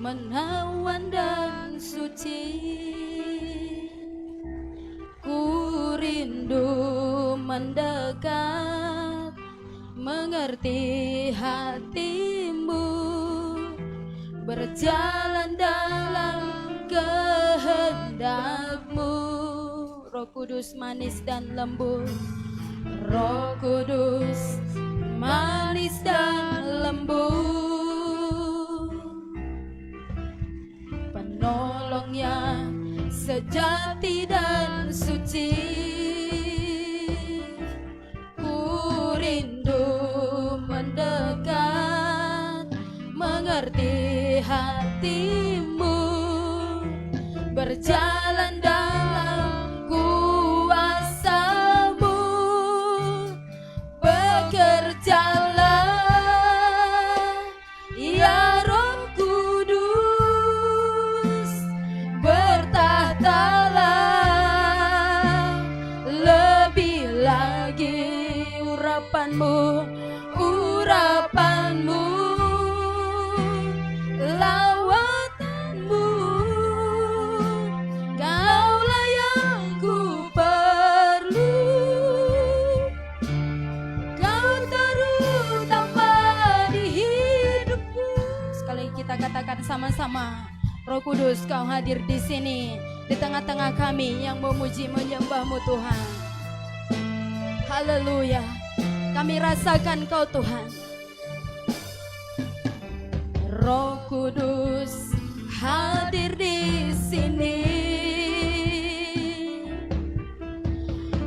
menawan dan suci. Ku rindu mendekat, mengerti hatimu, berjalan dalam kehendakmu. Roh Kudus manis dan lembut, Roh Kudus manis dan lembut, penolong yang sejati dan suci. Ku rindu mendekat, mengerti hatimu, berjalan dalam kuasa-Mu. Bekerjalah ya Roh Kudus, bertahtalah lebih lagi. Urapanmu, lawatanmu, Kaulah yang ku perlu. Kau terutama di hidupku. Sekali kita katakan sama-sama, Roh Kudus, Kau hadir di sini, di tengah-tengah kami yang memuji menyembah-Mu Tuhan. Haleluya. Kami rasakan Kau Tuhan. Roh Kudus hadir di sini,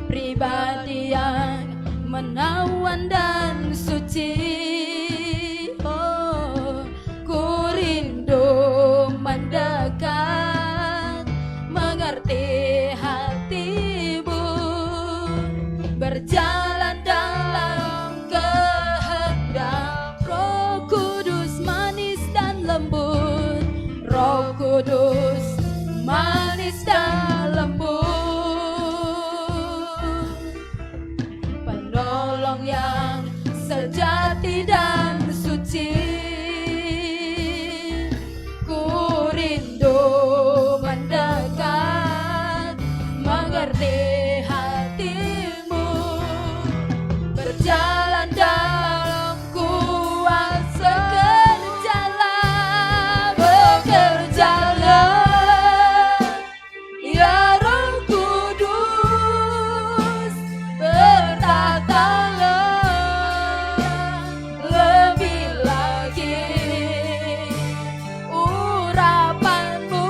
pribadi yang menawan dan suci. Oh, ku rindu mendekat, mengerti hatimu, berjalan dalam kehendak. Roh Kudus manis dan lembut, Roh Kudus manis dan lembut, penolong yang sejati dan suci. Ku rindu mendekat, mengerti hatimu, berjalan dalam kuasa. Bekerjalah ya Roh Kudus, bertahtalah lebih lagi. Urapanmu,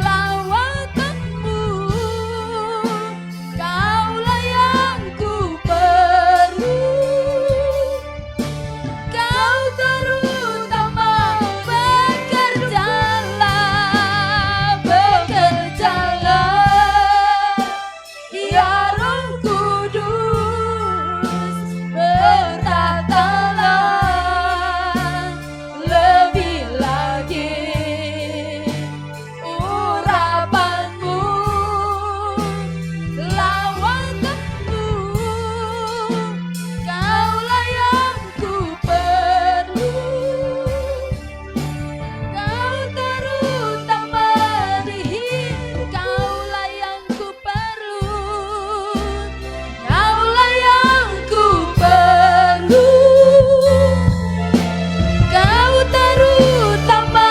lawatanmu, Kaulah yang ku perlu. Kau terutama bekerjalah ya Roh Kudus, bertahtalah lebih lagi. Urapanmu, lawatanmu, Kaulah yang ku perlu. Kau terutama di hidup, Kaulah yang ku perlu. Kaulah yang ku perlu. Kau terutama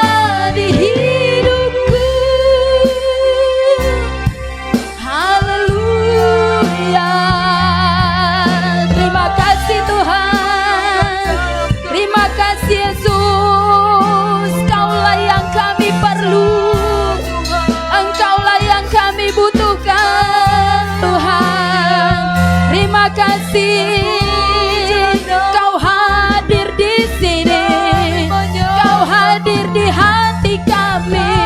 di hidupku. Haleluya. Terima kasih Tuhan. Terima kasih Yesus. Kaulah yang kami perlu. Engkaulah yang kami butuhkan Tuhan. Terima kasih. Kau hadir di sini. Kau hadir di hati kami.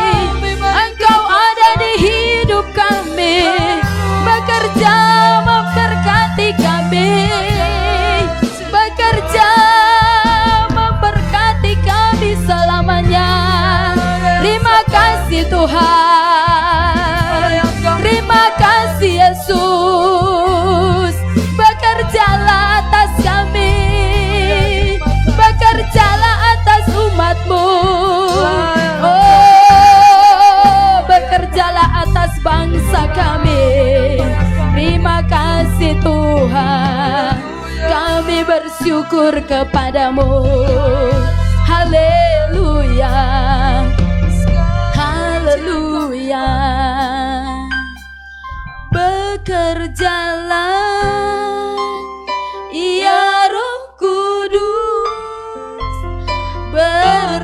Engkau ada di hidup kami. Bekerja memberkati kami. Bekerja memberkati kami selamanya. Terima kasih Tuhan. Terima kasih Yesus. Bekerjalah atas kami. Bekerjalah atas umat-Mu. bersyukur kepadamu. Haleluya, haleluya. Bekerjalah ya Roh Kudus, bertahtalah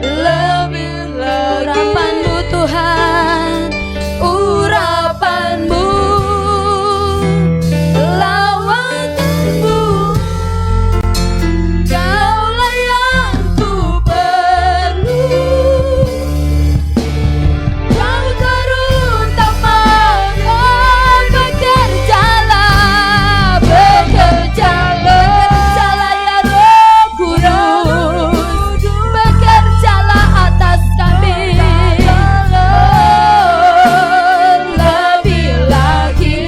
lebih lagi. Urapanmu Tuhan, urapanmu, lawatanmu, Kaulah yang ku perlu. Kau turun tangan, bekerjalah, bekerjalah ya Roh Kudus, bekerjalah atas kami. Lebih lagi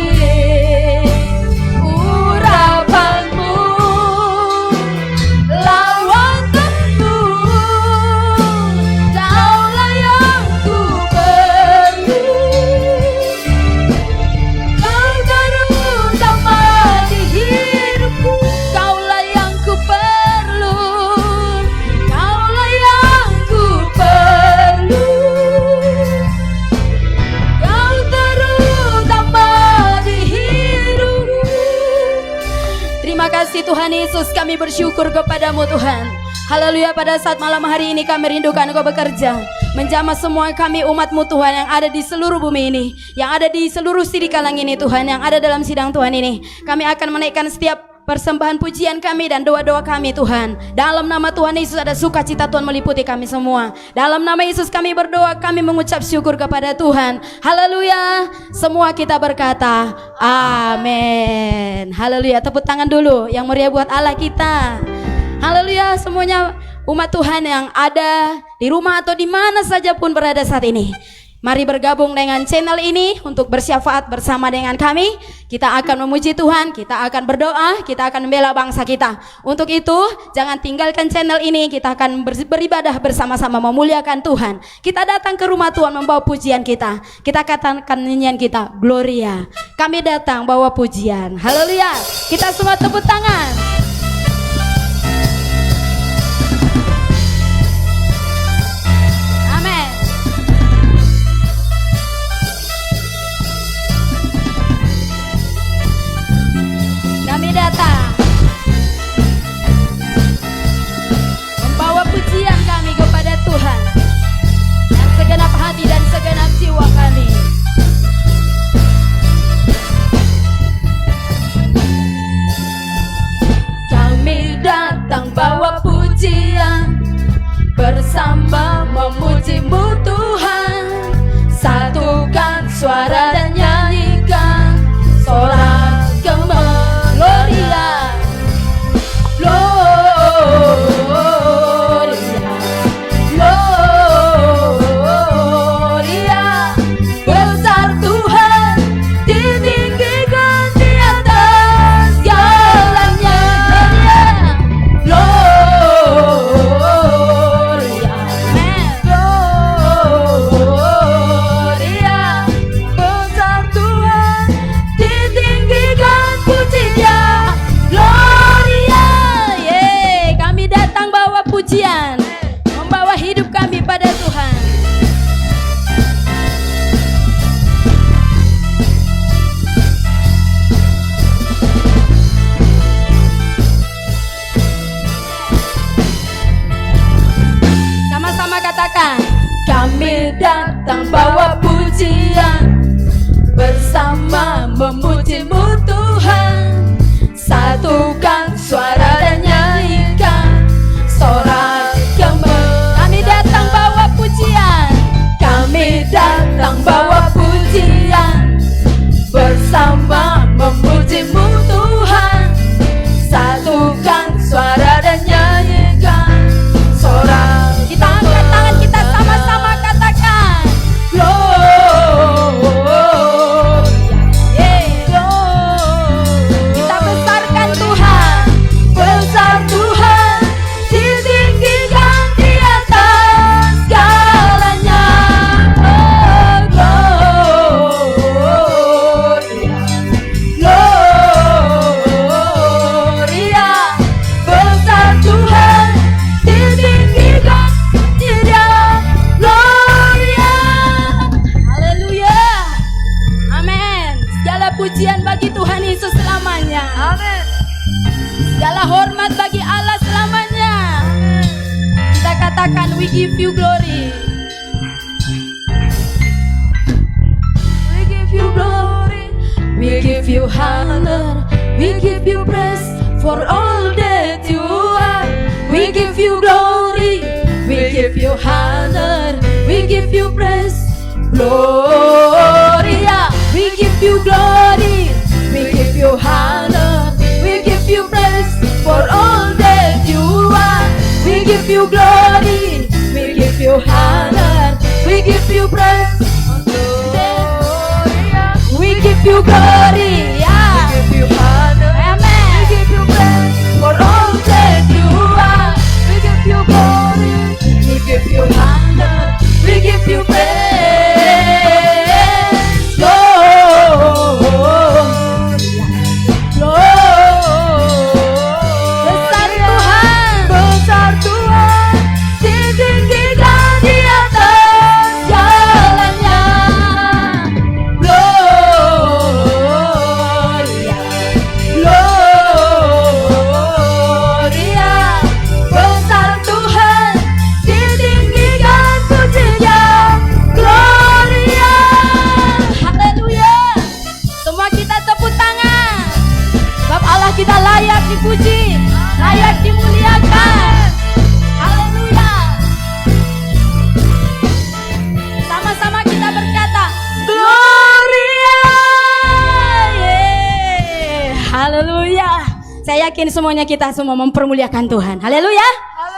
urapanmu, lawatanmu, Kaulah yang ku perlu. Kau terutama di hidupku, Kaulah yang ku perlu, Kaulah yang ku perlu. Kau terutama di hidupku. Terima kasih Tuhan Yesus, kami bersyukur kepadamu Tuhan. Haleluya, pada saat malam hari ini kami rindukan Engkau bekerja menjamah semua kami umat-Mu Tuhan yang ada di seluruh bumi ini, yang ada di seluruh sidi kalang ini Tuhan, yang ada dalam sidang Tuhan ini. Kami akan menaikkan setiap persembahan pujian kami dan doa-doa kami Tuhan. Dalam nama Tuhan Yesus ada sukacita Tuhan meliputi kami semua. Dalam nama Yesus kami berdoa, kami mengucap syukur kepada Tuhan. Haleluya. Semua kita berkata amin. Haleluya. Tepuk tangan dulu yang meriah buat Allah kita. Haleluya, semuanya umat Tuhan yang ada di rumah atau di mana saja pun berada saat ini. Mari bergabung dengan channel ini untuk bersyafaat bersama dengan kami. Kita akan memuji Tuhan, kita akan berdoa, kita akan membela bangsa kita. Untuk itu, jangan tinggalkan channel ini. Kita akan beribadah bersama-sama memuliakan Tuhan. Kita datang ke rumah Tuhan membawa pujian kita. Kita katakan nyanyian kita, Gloria. Kami datang bawa pujian. Haleluya. Kita semua tepuk tangan. Kami datang membawa pujian kami kepada Tuhan dan segenap hati dan segenap jiwa kami. Kami datang bawa pujian, bersama memuji-Mu Tuhan. Satukan suara dan nyanyikan sorak Gloria, Gloria, besar Tuhan, ditinggikan di atas segalanya. Gloria, Gloria, give you glory. We give you glory. We give you honor. We give you praise for all that you are. We give you glory. We give you honor. We give you praise. Gloria. We give you glory. We give you honor. We give you praise for all that you are. We give you glory. We give you honor. We give you praise. Gloria. We give you glory. Yeah. We give you honor. Amen. We give you praise For all that you are. We give you glory. We give you honor. We give you praise. Besar Tuhan, Besar Tuhan, ditinggikan di atas jalannya. Gloria, Gloria. Besar Tuhan, ditinggikan pujinya. Gloria, haleluya. Semua kita tepuk tangan. Sebab Allah kita layak dipuji, layak dimuliakan. Haleluya. Sama-sama kita berkata, Gloria. Yeay. Haleluya. Saya yakin semuanya kita semua mempermuliakan Tuhan. Haleluya.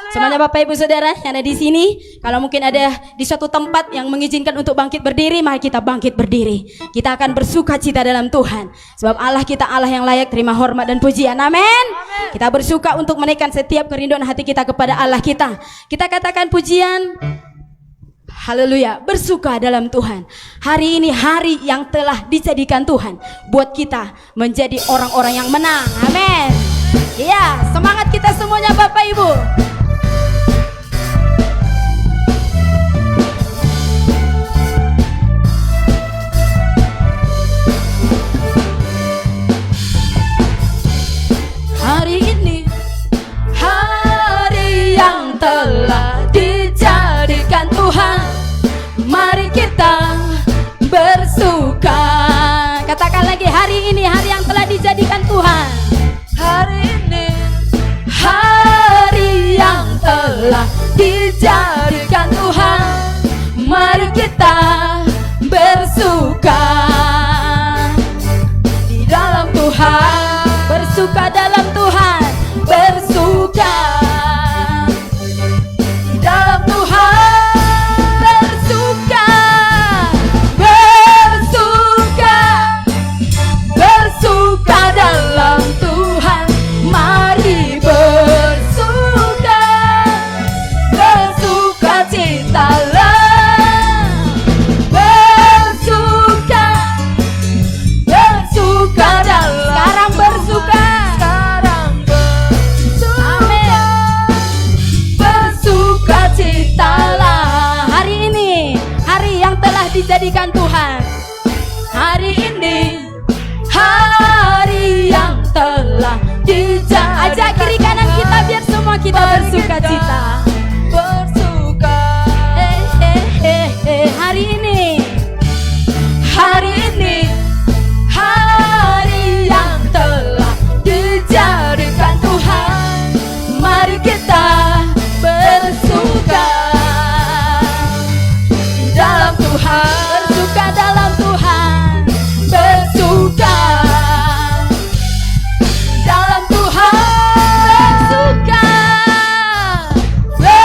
Semuanya Bapak Ibu Saudara yang ada di sini, kalau mungkin ada di suatu tempat yang mengizinkan untuk bangkit berdiri, mari kita bangkit berdiri. Kita akan bersuka cita dalam Tuhan. Sebab Allah kita Allah yang layak terima hormat dan pujian. Amin. Kita bersuka untuk menaikkan setiap kerinduan hati kita kepada Allah kita. Kita katakan pujian. Haleluya, bersuka dalam Tuhan. Hari ini hari yang telah dijadikan Tuhan buat kita menjadi orang-orang yang menang. Amin. Iya, semangat kita semuanya Bapak Ibu. Hari ini hari yang telah dijadikan Tuhan. Mari kita bersuka. Katakan lagi, hari ini hari yang telah dijadikan Tuhan. hari ini Hari yang telah dijadikan Tuhan. Mari kita bersuka di dalam Tuhan. Bersuka dalam Tuhan, bersuka di dalam Tuhan, bersuka, bersuka, bersuka dalam Tuhan. Mari bersuka, bersuka citalah, bersuka, bersuka dalam. Sekarang bersuka. Bersukacitalah. Hari ini hari yang telah dijadikan Tuhan. Hari ini hari yang telah dijadikan. Ajak kiri kanan kita biar semua kita bersukacita. bersuka. Hari ini hari ini hari yang telah dijadikan Tuhan. Mari kita bersuka dalam Tuhan, bersuka dalam Tuhan, bersuka dalam Tuhan, bersuka, bersuka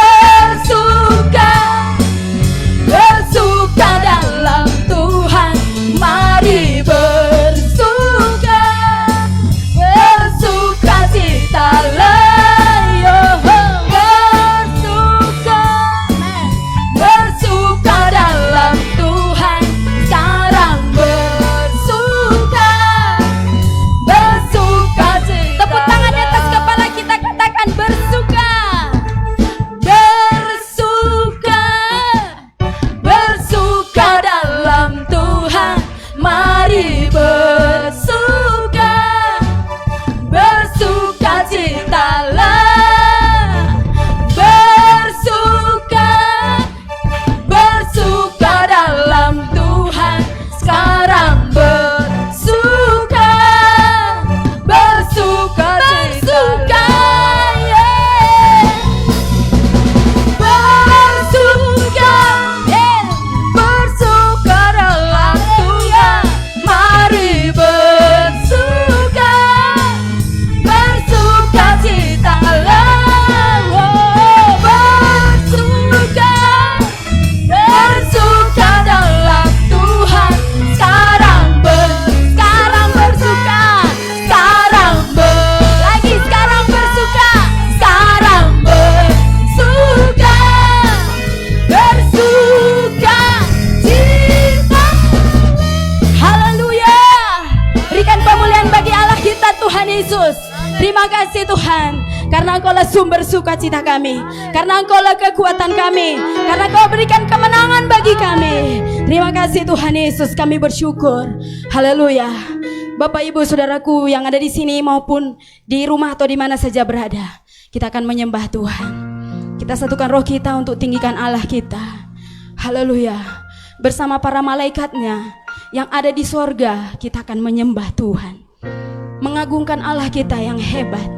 Yesus. Terima kasih Tuhan, karena Engkaulah sumber sukacita kami, karena Engkaulah kekuatan kami, karena Engkau berikan kemenangan bagi kami. Terima kasih Tuhan Yesus, kami bersyukur. Haleluya. Bapak Ibu Saudaraku yang ada di sini maupun di rumah atau di mana saja berada, kita akan menyembah Tuhan. Kita satukan roh kita untuk tinggikan Allah kita. Haleluya. Bersama para malaikatnya yang ada di sorga, kita akan menyembah Tuhan, mengagungkan Allah kita yang hebat,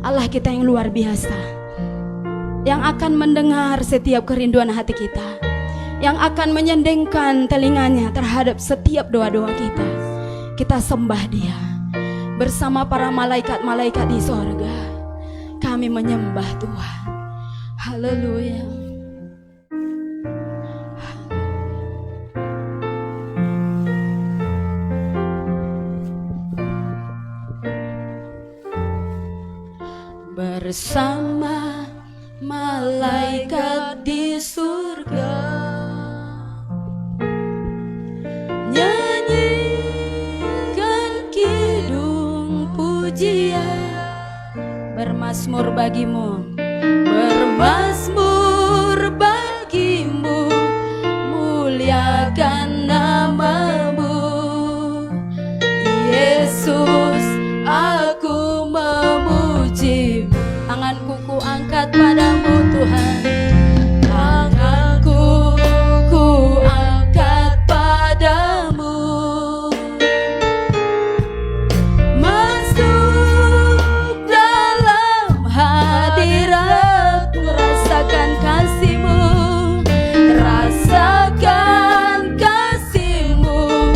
Allah kita yang luar biasa, yang akan mendengar setiap kerinduan hati kita, yang akan menyendengkan telinganya terhadap setiap doa-doa kita. Kita sembah Dia bersama para malaikat-malaikat di sorga. Kami menyembah Tuhan. Haleluya. Bersama malaikat di surga, nyanyikan kidung pujian, bermazmur bagimu, bermazmur bagimu, muliakan namamu Yesus. Aku memujimu, tanganku ku angkat padamu Tuhan, tanganku ku angkat padamu. Masuk dalam hadiratmu, rasakan kasih-Mu, rasakan kasih-Mu,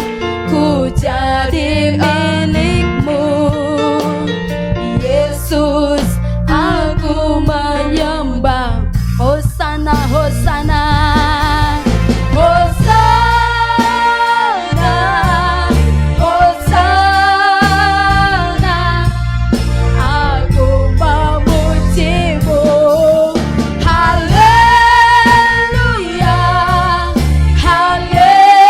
ku jadi milik-Mu Yesus. Aku menyembah. Hosana, Hosana, Hosana, Hosana. Aku memuji-Mu. Haleluya, haleluya.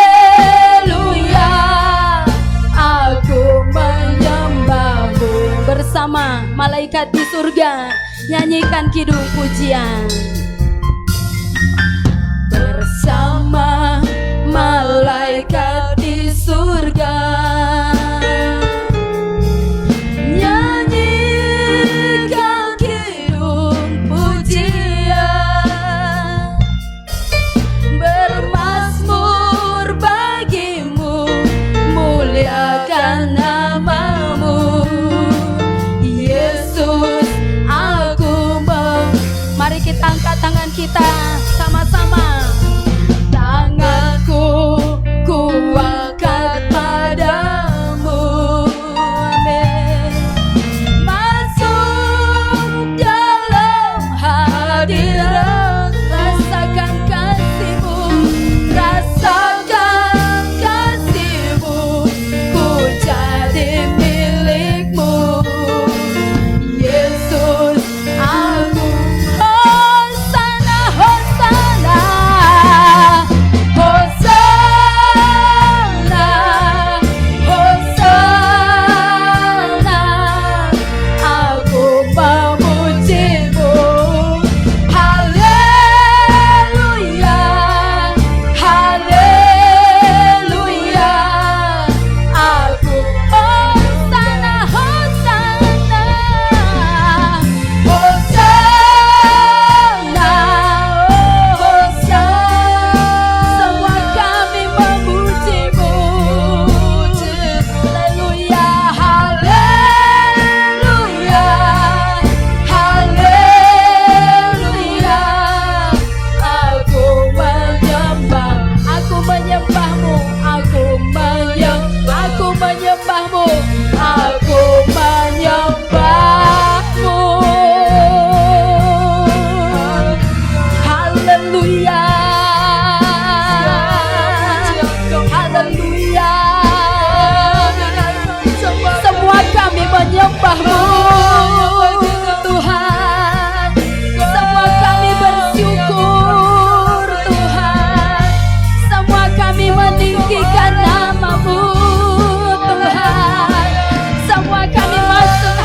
Aku menyembah-Mu. Bersama malaikat di surga, nyanyikan kidung pujian. Bersama malaikat di surga, nyanyikan kidung pujian, bermazmur bagimu, muliakan namamu Yesus. Mari kita angkat tangan kita sama-sama. Tanganku ku angkat padamu. Amin. Masuk dalam hadirat, rasakan kasih-Mu, rasakan kasih-Mu, ku jadi milik-Mu Yesus. Aku Hosana, Hosana, Hosana, Hosana. Aku memuji-Mu. Haleluya, haleluya. Aku Hosana, Hosana, Hosana, Hosana. Semua kami memuji-Mu. Haleluya, haleluya, haleluya. Aku menyembah, aku menyembah-Mu, aku menyembah-Mu, aku menyembah-Mu. Haleluya, haleluya. Semua kami menyembah-Mu Tuhan. Semua kami bersyukur Tuhan. Semua kami meninggikan nama-Mu Tuhan. Semua kami masuk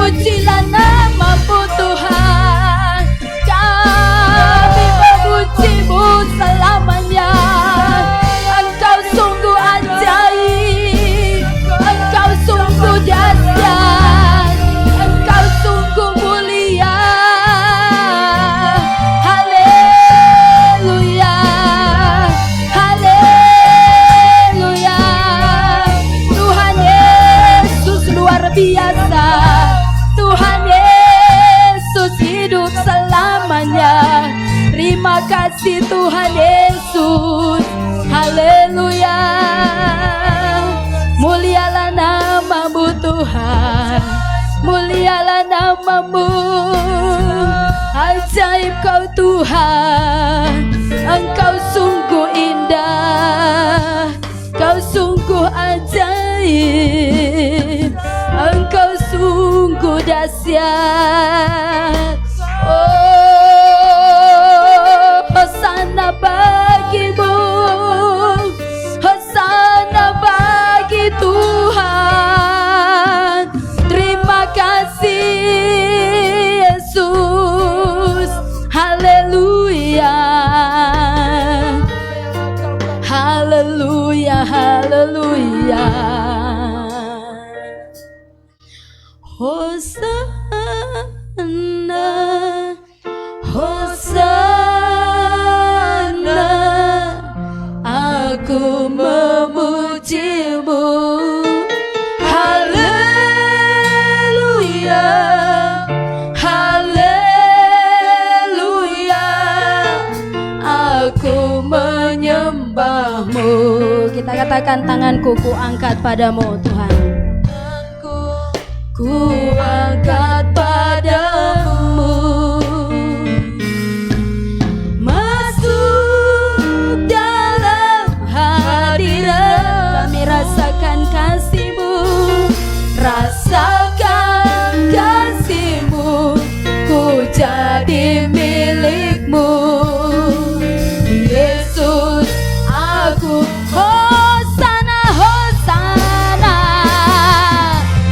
Pujilah nama-Mu Tuhan, kami memuji-Mu selamanya. Engkau sungguh ajaib, Engkau sungguh dahsyat, Engkau sungguh mulia. Haleluya, haleluya. Tuhan Yesus luar biasa, Tuhan Yesus hidup selamanya. Terima kasih Tuhan Yesus. Haleluya. Mulialah nama-Mu Tuhan, mulialah nama-Mu. Ajaib Kau Tuhan, Engkau sungguh indah, Kau sungguh ajaib, Engkau sungguh dahsyat. Oh, hosana bagi-Mu, hosana bagi Tuhan. Terima kasih Yesus. Haleluya, haleluya, haleluya. Hosana, hosana, aku memuji-Mu. Haleluya, haleluya, aku menyembah-Mu. Kita katakan, tanganku ku angkat padamu Tuhan, ku angkat padamu. Masuk dalam hadirat, kami rasakan kasih-Mu, rasakan kasih-Mu, ku jadi milik-Mu. Yesus, aku hosana, hosana,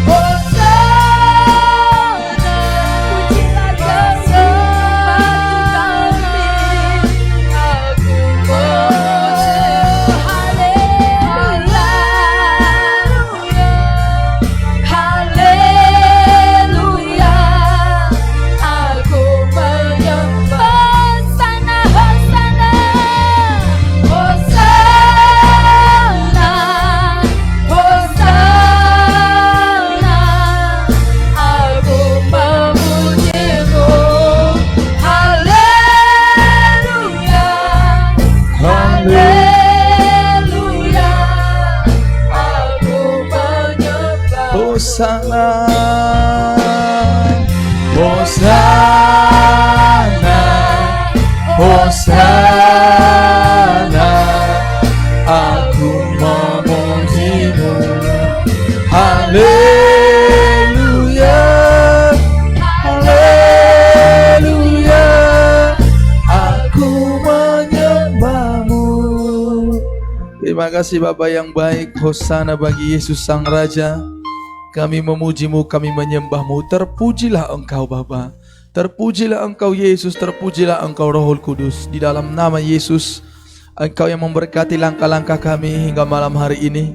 hosana. Pujilah Kesempatan kami, aku memuji. Haleluya, haleluya, aku menyembah. Hosana, hosana, hosana, hosana, aku memuji-Mu. Haleluya, haleluya, aku menyembah. Hosana, Hosana, Hosana, aku memuji-Mu. Haleluya, haleluya, aku menyembah-Mu. Terima kasih Bapa yang baik. Hosana bagi Yesus Sang Raja. Kami memuji-Mu, kami menyembah-Mu. Terpujilah Engkau Bapa, terpujilah Engkau Yesus, terpujilah Engkau Rohul Kudus. Di dalam nama Yesus, Engkau yang memberkati langkah-langkah kami hingga malam hari ini,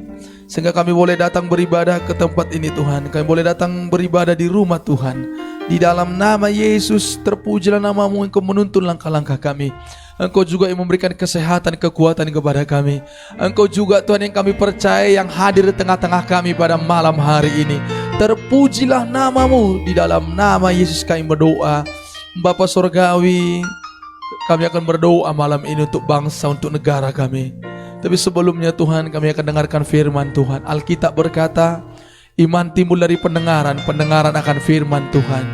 sehingga kami boleh datang beribadah ke tempat ini Tuhan. Kami boleh datang beribadah di rumah Tuhan. Di dalam nama Yesus, terpujilah nama-Mu. Engkau menuntun langkah-langkah kami. Engkau juga yang memberikan kesehatan, kekuatan kepada kami. Engkau juga Tuhan yang kami percaya, yang hadir di tengah-tengah kami pada malam hari ini. Terpujilah nama-Mu. Di dalam nama Yesus kami berdoa. Bapa Surgawi, kami akan berdoa malam ini untuk bangsa, untuk negara kami. Tapi sebelumnya Tuhan, kami akan dengarkan firman Tuhan. Alkitab berkata, iman timbul dari pendengaran, pendengaran akan firman Tuhan.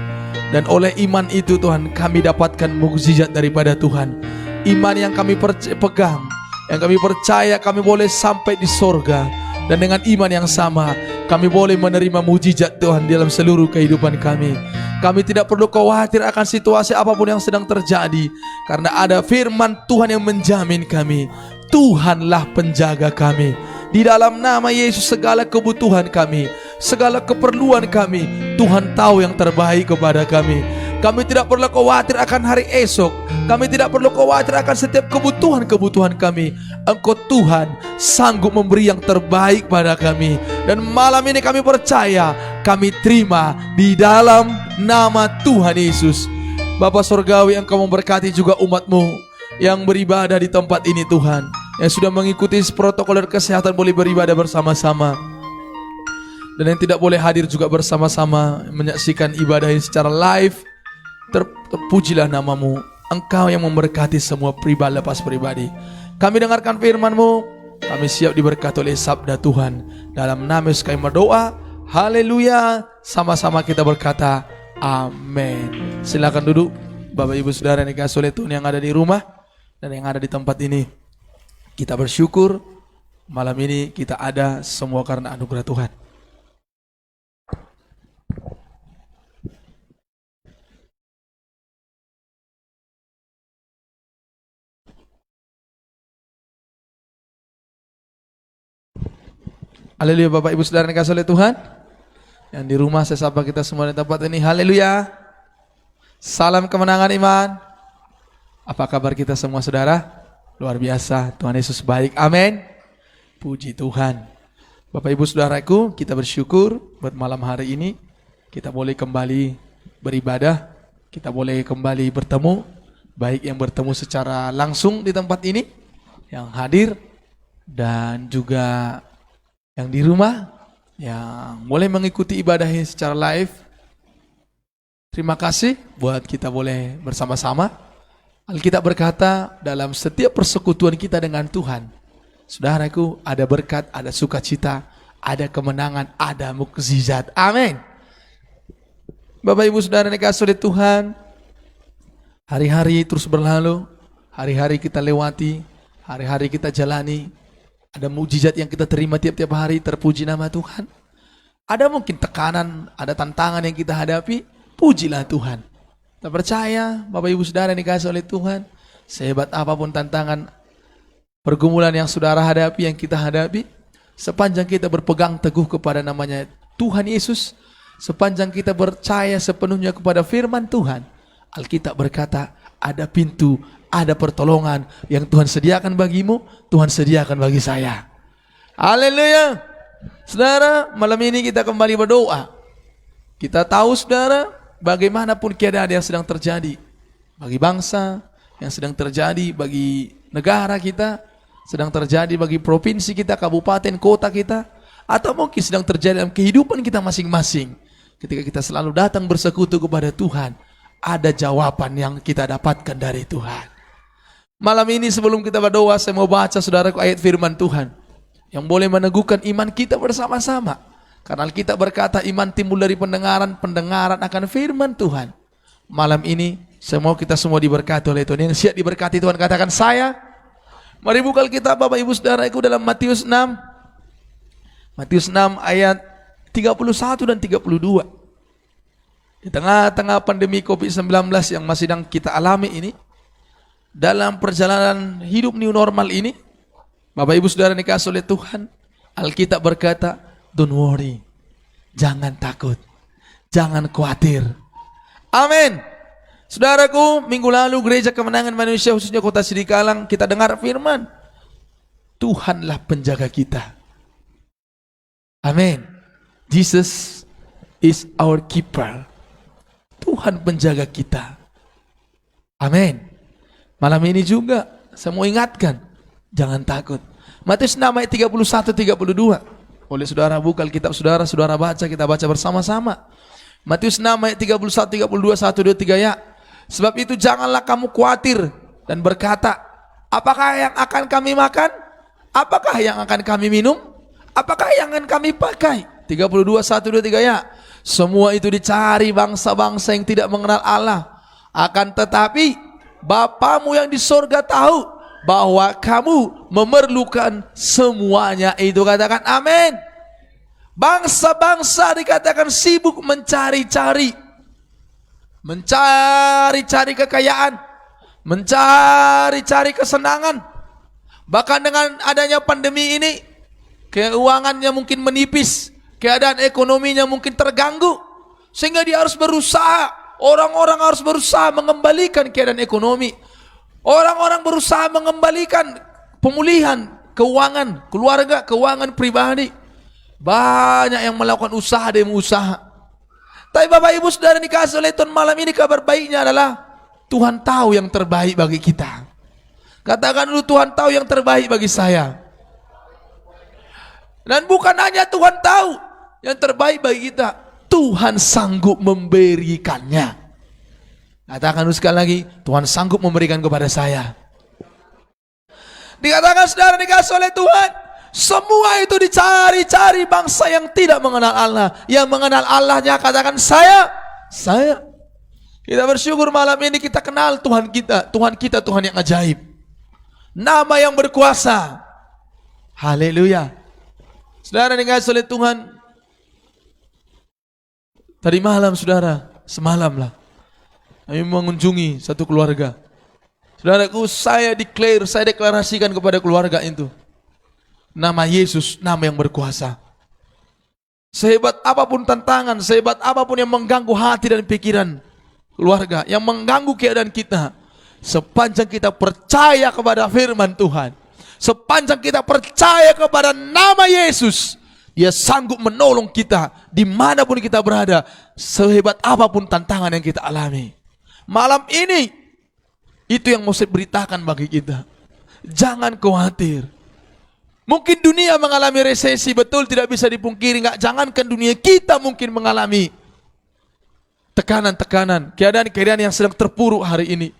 Dan oleh iman itu Tuhan, kami dapatkan mukjizat daripada Tuhan. Iman yang kami pegang, yang kami percaya, kami boleh sampai di sorga. Dan dengan iman yang sama, kami boleh menerima mukjizat Tuhan dalam seluruh kehidupan kami. Kami tidak perlu khawatir akan situasi apapun yang sedang terjadi, karena ada firman Tuhan yang menjamin kami. Tuhanlah penjaga kami. Di dalam nama Yesus segala kebutuhan kami, segala keperluan kami, Tuhan tahu yang terbaik kepada kami. Kami tidak perlu khawatir akan hari esok. Kami tidak perlu khawatir akan setiap kebutuhan-kebutuhan kami. Engkau Tuhan sanggup memberi yang terbaik pada kami. Dan malam ini kami percaya, kami terima di dalam nama Tuhan Yesus. Bapa Surgawi, Engkau memberkati juga umat-Mu yang beribadah di tempat ini Tuhan. Yang sudah mengikuti protokol kesehatan boleh beribadah bersama-sama. Dan yang tidak boleh hadir juga bersama-sama menyaksikan ibadah ini secara live. Terpujilah nama-Mu. Engkau yang memberkati semua pribadi lepas pribadi. Kami dengarkan firman-Mu. Kami siap diberkati oleh sabda Tuhan. Dalam nama Yesus kami berdoa. Haleluya. Sama-sama kita berkata amin. Silakan duduk Bapak Ibu Saudara yang dikasihi oleh Tuhan yang ada di rumah dan yang ada di tempat ini. Kita bersyukur malam ini kita ada semua karena anugerah Tuhan. Haleluya Bapak Ibu Saudara yang dikasihi oleh Tuhan. Yang di rumah saya sapa kita semua di tempat ini. Haleluya. Salam kemenangan iman. Apa kabar kita semua saudara? Luar biasa. Tuhan Yesus baik. Amin. Puji Tuhan. Bapak Ibu Saudaraku, kita bersyukur buat malam hari ini kita boleh kembali beribadah. Kita boleh kembali bertemu. Baik yang bertemu secara langsung di tempat ini, yang hadir, dan juga yang di rumah, yang boleh mengikuti ibadah ini secara live. Terima kasih buat kita boleh bersama-sama. Alkitab berkata dalam setiap persekutuan kita dengan Tuhan, saudaraku, ada berkat, ada sukacita, ada kemenangan, ada mukjizat. Amin. Bapak Ibu Saudara yang dikasihi oleh Tuhan, hari-hari terus berlalu, hari-hari kita lewati, hari-hari kita jalani. Ada mukjizat yang kita terima tiap-tiap hari, terpuji nama Tuhan. Ada mungkin tekanan, ada tantangan yang kita hadapi, pujilah Tuhan. Kita percaya, Bapak Ibu Saudara yang dikasihi oleh Tuhan, sehebat apapun tantangan, pergumulan yang saudara hadapi, yang kita hadapi, sepanjang kita berpegang teguh kepada namanya Tuhan Yesus, sepanjang kita percaya sepenuhnya kepada firman Tuhan, Alkitab berkata, ada pintu, ada pertolongan yang Tuhan sediakan bagimu, Tuhan sediakan bagi saya. Haleluya. Saudara, malam ini kita kembali berdoa. Kita tahu saudara, bagaimanapun keadaan yang sedang terjadi bagi bangsa, yang sedang terjadi bagi negara kita, sedang terjadi bagi provinsi kita, kabupaten, kota kita, atau mungkin sedang terjadi dalam kehidupan kita masing-masing. Ketika kita selalu datang bersekutu kepada Tuhan, ada jawaban yang kita dapatkan dari Tuhan. Malam ini sebelum kita berdoa, saya mau baca saudaraku ayat firman Tuhan yang boleh meneguhkan iman kita bersama-sama. Karena Alkitab berkata iman timbul dari pendengaran, pendengaran akan firman Tuhan. Malam ini saya mau kita semua diberkati oleh Tuhan. Yang siap diberkati Tuhan katakan saya. Mari buka Alkitab Bapak Ibu Saudaraku dalam Matius 6. Matius 6 ayat 31 dan 32. Di tengah-tengah pandemi COVID-19 yang masih sedang kita alami ini, dalam perjalanan hidup new normal ini, Bapak Ibu Saudara dikasihi oleh Tuhan, Alkitab berkata, don't worry, jangan takut, jangan khawatir. Amin. Saudaraku, minggu lalu Gereja Kemenangan Manusia khususnya Kota Sidikalang, kita dengar firman, Tuhanlah penjaga kita. Amin. Jesus is our keeper. Tuhan penjaga kita. Amin. Malam ini juga saya mau ingatkan, jangan takut. Matius 6 ayat 31-32. Boleh saudara buka Alkitab saudara, saudara baca, kita baca bersama-sama. Matius 6 ayat 31, 32, 1, 2, 3 ya. Sebab itu janganlah kamu khawatir dan berkata, apakah yang akan kami makan? Apakah yang akan kami minum? Apakah yang akan kami pakai? 32, 1, 2, 3 ya. Semua itu dicari bangsa-bangsa yang tidak mengenal Allah. Akan tetapi Bapamu yang di sorga tahu bahwa kamu memerlukan semuanya itu. Katakan amin. Bangsa-bangsa dikatakan sibuk mencari-cari kekayaan, mencari-cari kesenangan. Bahkan dengan adanya pandemi ini, keuangannya mungkin menipis, keadaan ekonominya mungkin terganggu, sehingga dia harus berusaha. Orang-orang harus berusaha mengembalikan keadaan ekonomi. Orang-orang berusaha mengembalikan pemulihan keuangan keluarga, keuangan pribadi. Banyak yang melakukan usaha demi usaha. Tapi Bapak Ibu Saudara dikasih oleh Tuhan, malam ini kabar baiknya adalah Tuhan tahu yang terbaik bagi kita. Katakan dulu, Tuhan tahu yang terbaik bagi saya. Dan bukan hanya Tuhan tahu yang terbaik bagi kita, Tuhan sanggup memberikannya. Katakan sekali lagi, Tuhan sanggup memberikan kepada saya. Dikatakan saudara dikasih oleh Tuhan, semua itu dicari-cari bangsa yang tidak mengenal Allah. Yang mengenal Allahnya katakan saya. Kita bersyukur malam ini kita kenal Tuhan kita. Tuhan yang ajaib. Nama yang berkuasa. Haleluya. Saudara dikasih oleh Tuhan, tadi malam saudara, semalam lah, kami mengunjungi satu keluarga. Saudaraku, saya deklarasikan kepada keluarga itu, nama Yesus, nama yang berkuasa. Sehebat apapun tantangan, sehebat apapun yang mengganggu hati dan pikiran keluarga, yang mengganggu keadaan kita, sepanjang kita percaya kepada firman Tuhan, sepanjang kita percaya kepada nama Yesus, Dia sanggup menolong kita dimanapun kita berada, sehebat apapun tantangan yang kita alami. Malam ini, itu yang mau saya beritakan bagi kita. Jangan khawatir. Mungkin dunia mengalami resesi, betul, tidak bisa dipungkiri. Jangankan dunia, kita mungkin mengalami tekanan-tekanan, keadaan-keadaan yang sedang terpuruk hari ini.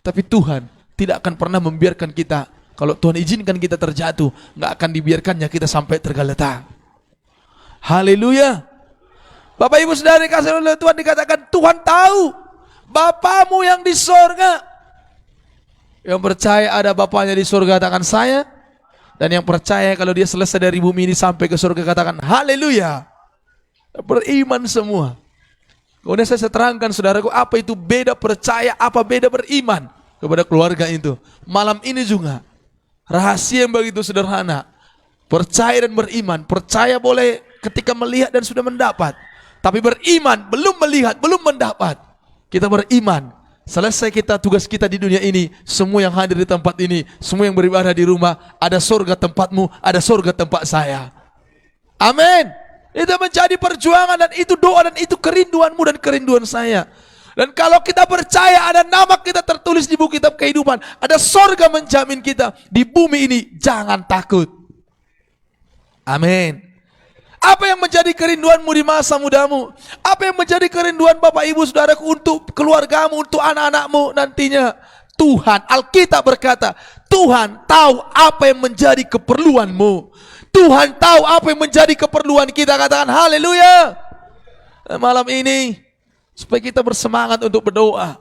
Tapi Tuhan tidak akan pernah membiarkan kita. Kalau Tuhan izinkan kita terjatuh, nggak akan dibiarkannya kita sampai tergeletak. Haleluya. Bapak Ibu Saudara dikasih oleh Tuhan, dikatakan Tuhan tahu Bapamu yang di sorga. Yang percaya ada Bapaknya di sorga katakan saya. Dan yang percaya kalau dia selesai dari bumi ini sampai ke surga katakan haleluya. Beriman semua. Kemudian saya terangkan saudaraku, apa itu beda percaya, apa beda beriman kepada keluarga itu. Malam ini juga rahasia yang begitu sederhana. Percaya dan beriman. Percaya boleh ketika melihat dan sudah mendapat. Tapi beriman belum melihat, belum mendapat. Kita beriman. Selesai kita tugas kita di dunia ini, semua yang hadir di tempat ini, semua yang beribadah di rumah, ada surga tempatmu, ada surga tempat saya. Amin. Itu menjadi perjuangan dan itu doa dan itu kerinduanmu dan kerinduan saya. Dan kalau kita percaya ada nama kita tertulis di buku kitab kehidupan, ada surga menjamin kita di bumi ini, jangan takut. Amin. Apa yang menjadi kerinduanmu di masa mudamu? Apa yang menjadi kerinduan Bapak Ibu Saudaraku untuk keluargamu, untuk anak-anakmu nantinya? Tuhan, Alkitab berkata, Tuhan tahu apa yang menjadi keperluanmu. Tuhan tahu apa yang menjadi keperluan kita. Katakan haleluya. Malam ini, supaya kita bersemangat untuk berdoa,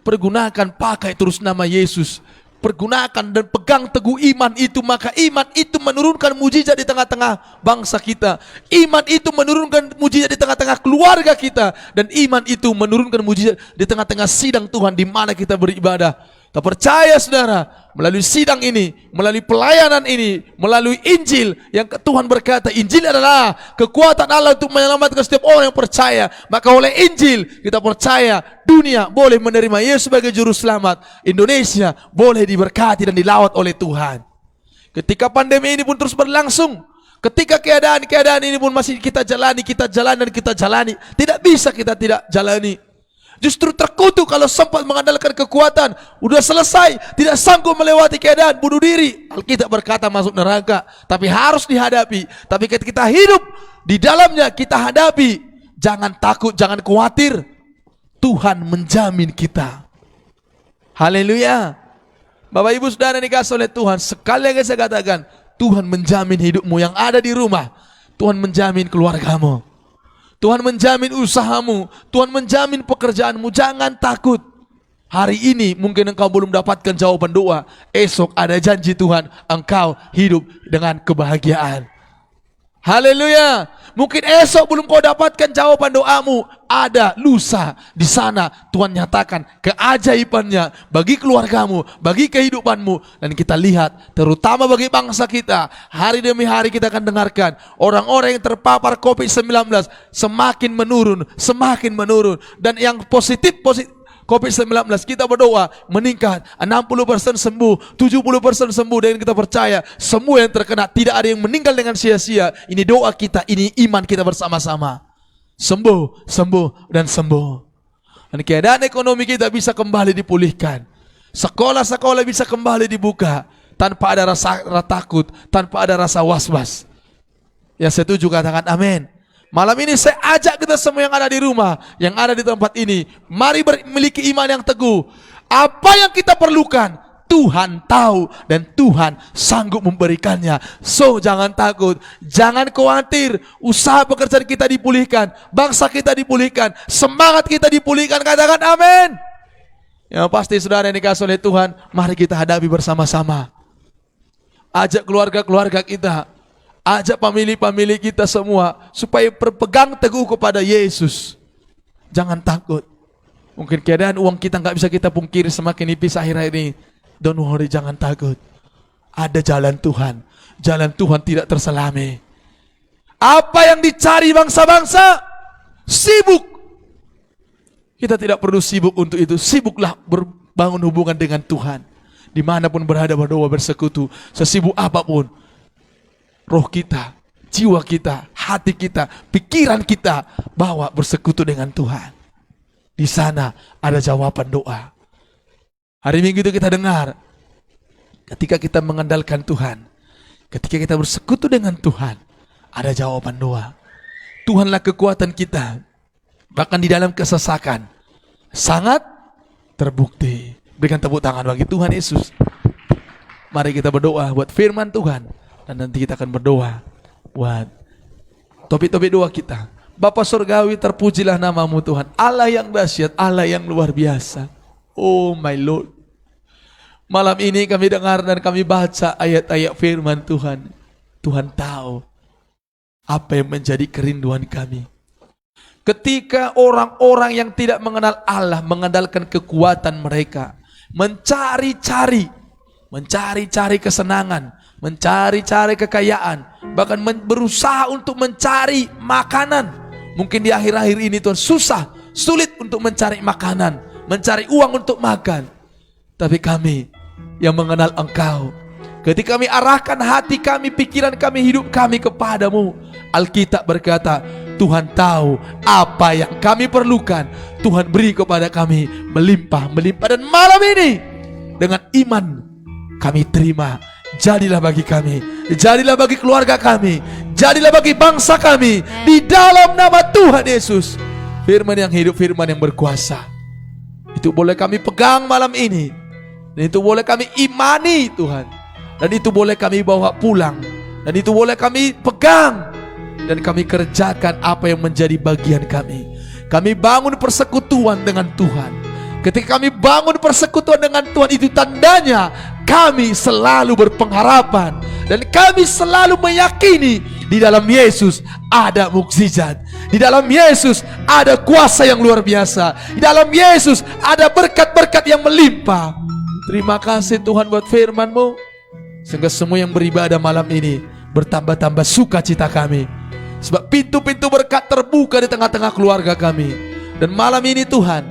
pergunakan, pakai terus nama Yesus. Pergunakan dan pegang teguh iman itu, maka iman itu menurunkan mujizat di tengah-tengah bangsa kita. Iman itu menurunkan mujizat di tengah-tengah keluarga kita, dan iman itu menurunkan mujizat di tengah-tengah sidang Tuhan di mana kita beribadah. Kita percaya saudara, melalui sidang ini, melalui pelayanan ini, melalui Injil yang Tuhan berkata, Injil adalah kekuatan Allah untuk menyelamatkan setiap orang yang percaya. Maka oleh Injil kita percaya dunia boleh menerima Yesus sebagai juru selamat. Indonesia boleh diberkati dan dilawat oleh Tuhan. Ketika pandemi ini pun terus berlangsung, ketika keadaan-keadaan ini pun masih kita jalani, tidak bisa kita tidak jalani. Justru terkutuk kalau sempat mengandalkan kekuatan, udah selesai, tidak sanggup melewati keadaan, bunuh diri. Alkitab berkata masuk neraka, tapi harus dihadapi. Tapi ketika kita hidup di dalamnya, kita hadapi. Jangan takut, jangan khawatir. Tuhan menjamin kita. Haleluya. Bapak Ibu Saudara dikasih oleh Tuhan, sekali lagi saya katakan, Tuhan menjamin hidupmu yang ada di rumah. Tuhan menjamin keluargamu. Tuhan menjamin usahamu, Tuhan menjamin pekerjaanmu. Jangan takut. Hari ini mungkin engkau belum dapatkan jawaban doa. Esok ada janji Tuhan, engkau hidup dengan kebahagiaan. Haleluya. Mungkin esok belum kau dapatkan jawaban doamu. Ada lusa di sana Tuhan nyatakan keajaibannya bagi keluargamu, bagi kehidupanmu. Dan kita lihat terutama bagi bangsa kita, hari demi hari kita akan dengarkan orang-orang yang terpapar COVID-19 semakin menurun. Dan yang positif COVID-19 kita berdoa meningkat 60% sembuh, 70% sembuh, dan kita percaya semua yang terkena tidak ada yang meninggal dengan sia-sia. Ini doa kita, ini iman kita bersama-sama. Sembuh, dan sembuh. Dan keadaan ekonomi kita bisa kembali dipulihkan. Sekolah-sekolah bisa kembali dibuka tanpa ada rasa takut, tanpa ada rasa was-was. Yang setuju katakan amin. Malam ini saya ajak kita semua yang ada di rumah, yang ada di tempat ini, mari memiliki iman yang teguh. Apa yang kita perlukan, Tuhan tahu dan Tuhan sanggup memberikannya. So jangan takut, jangan khawatir. Usaha pekerjaan kita dipulihkan, bangsa kita dipulihkan, semangat kita dipulihkan. Katakan amin. Yang pasti saudara yang dikasih oleh Tuhan, mari kita hadapi bersama-sama. Ajak keluarga-keluarga kita, ajak famili-famili kita semua supaya berpegang teguh kepada Yesus. Jangan takut. Mungkin keadaan uang kita nggak bisa kita pungkiri semakin nipis akhir-akhir ini. Don't worry, jangan takut. Ada jalan Tuhan. Jalan Tuhan tidak terselami. Apa yang dicari bangsa-bangsa? Sibuk. Kita tidak perlu sibuk untuk itu. Sibuklah berbangun hubungan dengan Tuhan. Dimanapun berada berdoa bersekutu. Sesibuk apapun. Roh kita, jiwa kita, hati kita, pikiran kita bawa bersekutu dengan Tuhan. Di sana ada jawaban doa. Hari Minggu itu kita dengar, ketika kita mengandalkan Tuhan, ketika kita bersekutu dengan Tuhan, ada jawaban doa. Tuhanlah kekuatan kita, bahkan di dalam kesesakan, sangat terbukti. Berikan tepuk tangan bagi Tuhan Yesus. Mari kita berdoa buat firman Tuhan. Dan nanti kita akan berdoa buat topik-topik doa kita. Bapa Surgawi, terpujilah namamu Tuhan, Allah yang dahsyat, Allah yang luar biasa. Oh my Lord, malam ini kami dengar dan kami baca ayat-ayat firman Tuhan. Tuhan tahu apa yang menjadi kerinduan kami. Ketika orang-orang yang tidak mengenal Allah mengandalkan kekuatan mereka, mencari-cari kesenangan, mencari-cari kekayaan, bahkan berusaha untuk mencari makanan. Mungkin di akhir-akhir ini Tuhan sulit untuk mencari makanan, mencari uang untuk makan. Tapi kami yang mengenal Engkau, ketika kami arahkan hati kami, pikiran kami, hidup kami kepadamu, Alkitab berkata, Tuhan tahu apa yang kami perlukan. Tuhan beri kepada kami melimpah-melimpah. Dan malam ini dengan iman kami terima. Jadilah bagi kami, jadilah bagi keluarga kami, jadilah bagi bangsa kami, di dalam nama Tuhan Yesus. Firman yang hidup, firman yang berkuasa, itu boleh kami pegang malam ini, dan itu boleh kami imani Tuhan, dan itu boleh kami bawa pulang, dan itu boleh kami pegang, dan kami kerjakan apa yang menjadi bagian kami. Kami bangun persekutuan dengan Tuhan. Ketika kami bangun persekutuan dengan Tuhan, itu tandanya kami selalu berpengharapan dan kami selalu meyakini di dalam Yesus ada mukjizat, di dalam Yesus ada kuasa yang luar biasa, di dalam Yesus ada berkat-berkat yang melimpah. Terima kasih Tuhan buat firman-Mu, sehingga semua yang beribadah malam ini bertambah-tambah sukacita kami, sebab pintu-pintu berkat terbuka di tengah-tengah keluarga kami. Dan malam ini Tuhan,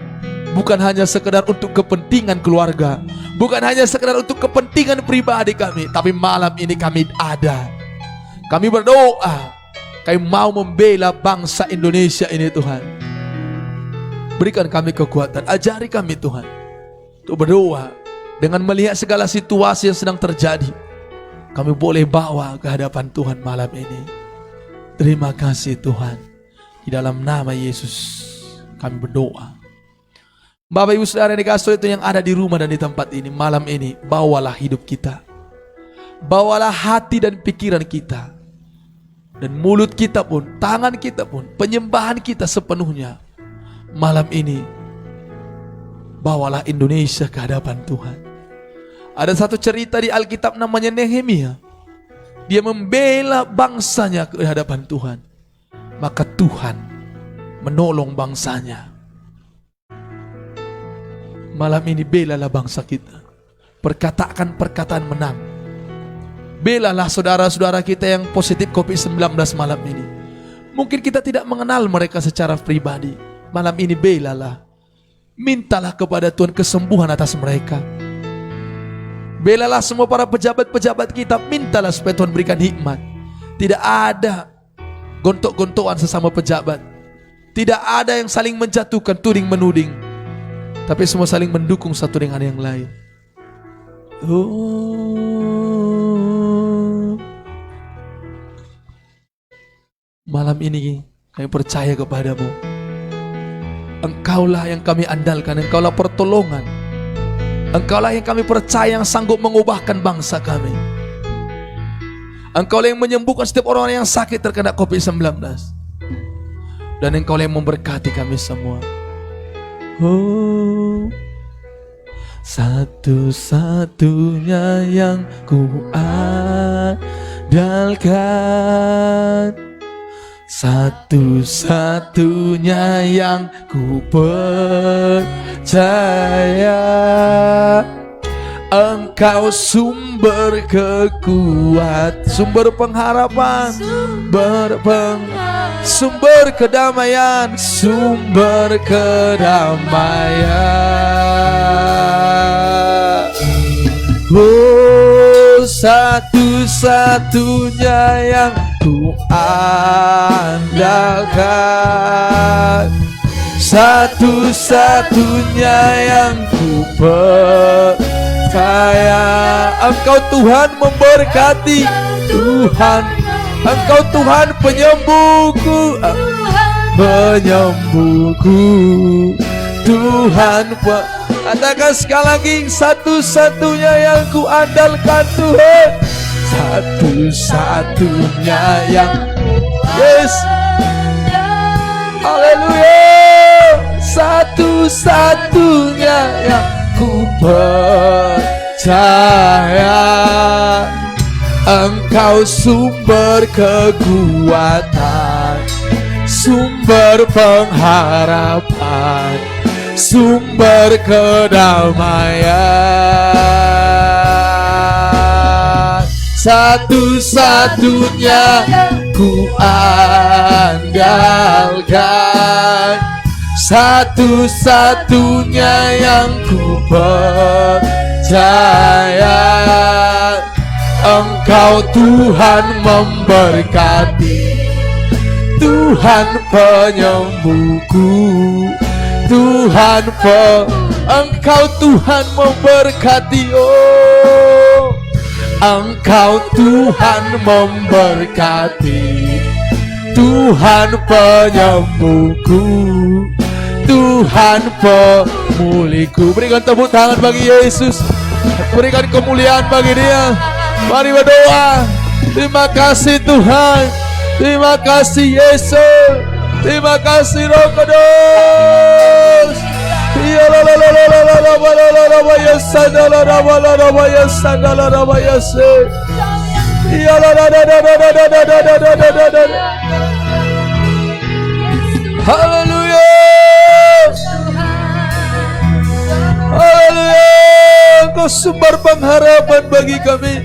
bukan hanya sekedar untuk kepentingan keluarga, bukan hanya sekedar untuk kepentingan pribadi kami, tapi malam ini kami ada. Kami berdoa, kami mau membela bangsa Indonesia ini Tuhan. Berikan kami kekuatan, ajari kami Tuhan untuk berdoa dengan melihat segala situasi yang sedang terjadi. Kami boleh bawa ke hadapan Tuhan malam ini. Terima kasih Tuhan. Di dalam nama Yesus kami berdoa. Bapak Ibu Saudara yang dikasihi itu yang ada di rumah dan di tempat ini, malam ini bawalah hidup kita, bawalah hati dan pikiran kita, dan mulut kita pun, tangan kita pun, penyembahan kita sepenuhnya. Malam ini bawalah Indonesia ke hadapan Tuhan. Ada satu cerita di Alkitab namanya Nehemia. Dia membela bangsanya ke hadapan Tuhan. maka Tuhan menolong bangsanya. Malam ini belalah bangsa kita. Perkatakan perkataan menang. Belalah saudara-saudara kita yang positif COVID-19 malam ini. Mungkin kita tidak mengenal mereka secara pribadi. Malam ini belalah. Mintalah kepada Tuhan kesembuhan atas mereka. Belalah semua para pejabat-pejabat kita. Mintalah supaya Tuhan berikan hikmat. Tidak ada gontok-gontokan sesama pejabat. Tidak ada yang saling menjatuhkan, tuding menuding. Tapi semua saling mendukung satu dengan yang lain. Malam ini kami percaya kepadamu. Engkaulah yang kami andalkan, Engkaulah pertolongan. Engkaulah yang kami percaya yang sanggup mengubahkan bangsa kami. Engkaulah yang menyembuhkan setiap orang yang sakit terkena COVID-19. Dan Engkaulah yang memberkati kami semua. Satu-satunya yang ku andalkan, satu-satunya yang ku percaya, Engkau sumber kekuatan, sumber pengharapan, sumber kedamaian, sumber kedamaian. Satu-satunya yang ku andalkan, satu-satunya yang ku percaya. Engkau Tuhan memberkati, Tuhan, Engkau Tuhan penyembuhku, penyembuhku, Tuhan. Katakan sekali lagi, satu-satunya yang ku andalkan Tuhan, satu-satunya yang, yes, haleluya, satu-satunya yang ku percaya, Engkau sumber kekuatan, sumber pengharapan, sumber kedamaian. Satu-satunya ku andalkan, satu-satunya yang ku percaya, Engkau Tuhan memberkati, Tuhan penyembuhku, Tuhan Engkau Tuhan memberkati, oh, Engkau Tuhan memberkati, Tuhan penyembuhku, Tuhan pemulihku. Berikan tepuk tangan bagi Yesus, berikan kemuliaan bagi Dia. Mari berdoa. Terima kasih Tuhan, terima kasih Yesus, terima kasih Roh Kudus. Haleluya, haleluya. Engkau sumber pengharapan bagi kami,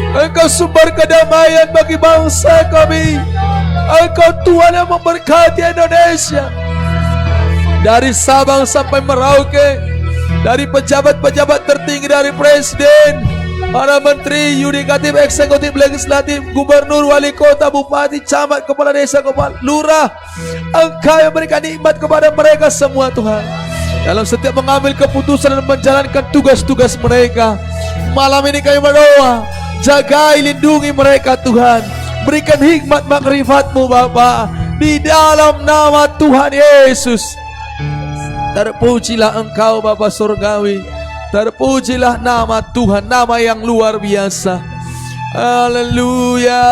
Engkau sumber kedamaian bagi bangsa kami, Engkau Tuhan yang memberkati Indonesia. Dari Sabang sampai Merauke, dari pejabat-pejabat tertinggi, dari presiden, para menteri, yudikatif, eksekutif, legislatif, gubernur, wali kota, bupati, camat, kepala desa, kepala lurah, Engkau yang berikan nikmat kepada mereka semua Tuhan, dalam setiap mengambil keputusan dan menjalankan tugas-tugas mereka. Malam ini kami berdoa, jagai, lindungi mereka Tuhan, berikan hikmat makrifat-Mu Bapa, di dalam nama Tuhan Yesus. Terpujilah Engkau Bapa Surgawi, terpujilah nama Tuhan, nama yang luar biasa. Haleluya.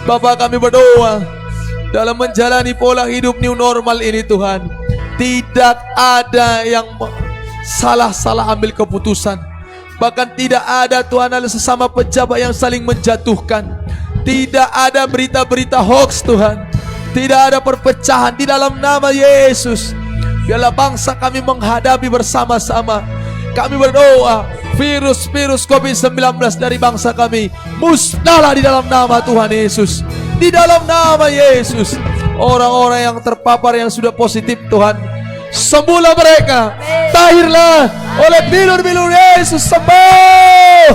Bapa, kami berdoa dalam menjalani pola hidup new normal ini Tuhan, tidak ada yang salah-salah ambil keputusan. Bahkan tidak ada Tuhan, ada sesama pejabat yang saling menjatuhkan. Tidak ada berita-berita hoax Tuhan. Tidak ada perpecahan di dalam nama Yesus. Biarlah bangsa kami menghadapi bersama-sama. Kami berdoa, virus-virus COVID-19 dari bangsa kami musnahlah di dalam nama Tuhan Yesus. Di dalam nama Yesus. Orang-orang yang terpapar yang sudah positif Tuhan, sembuhlah mereka. Tahirlah oleh bilur-bilur Yesus, sembuh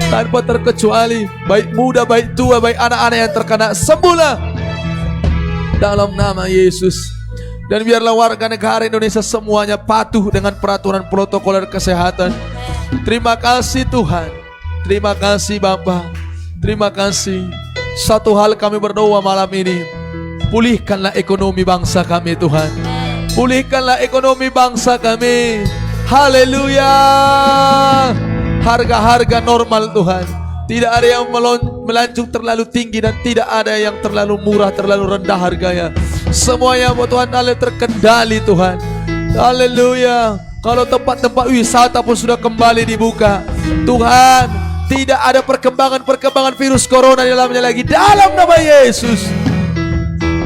tanpa terkecuali, baik muda, baik tua, baik anak-anak yang terkena, sembuhlah dalam nama Yesus. Dan biarlah warga negara Indonesia semuanya patuh dengan peraturan protokoler kesehatan. Terima kasih Tuhan. Terima kasih Bapa. Terima kasih. Satu hal kami berdoa malam ini, pulihkanlah ekonomi bangsa kami Tuhan. Pulihkanlah ekonomi bangsa kami. Haleluya. Harga-harga normal Tuhan. Tidak ada yang melancung terlalu tinggi dan tidak ada yang terlalu murah, terlalu rendah harganya. Semuanya Tuhan Allah terkendali Tuhan. Haleluya. Kalau tempat-tempat wisata pun sudah kembali dibuka Tuhan, tidak ada perkembangan virus corona di dalamnya lagi. Dalam nama Yesus.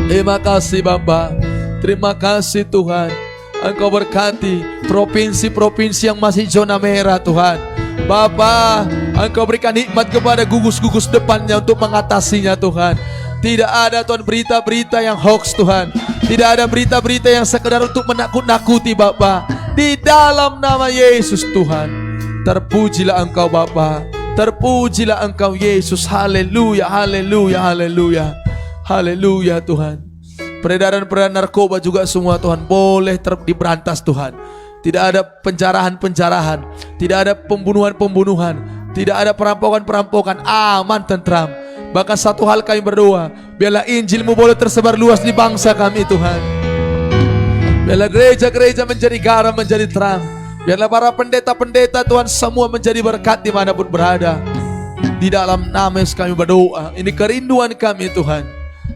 Terima kasih Bapa. Terima kasih Tuhan. Engkau berkati provinsi-provinsi yang masih zona merah Tuhan. Bapa, Engkau berikan hikmat kepada gugus-gugus depannya untuk mengatasinya Tuhan. Tidak ada Tuhan berita-berita yang hoax Tuhan. Tidak ada berita-berita yang sekedar untuk menakut-nakuti Bapa. Di dalam nama Yesus Tuhan. Terpujilah Engkau Bapa. Terpujilah Engkau Yesus. Haleluya, haleluya, haleluya. Haleluya Tuhan. Peredaran-peredaran narkoba juga semua Tuhan boleh diberantas Tuhan. Tidak ada penjarahan-penjarahan, tidak ada pembunuhan-pembunuhan, tidak ada perampokan-perampokan, aman tentram. Bahkan satu hal kami berdoa, biarlah Injil-Mu boleh tersebar luas di bangsa kami Tuhan. Biarlah gereja-gereja menjadi garam, menjadi terang. Biarlah para pendeta-pendeta Tuhan semua menjadi berkat dimanapun berada. Di dalam nama Yesus kami berdoa. Ini kerinduan kami Tuhan.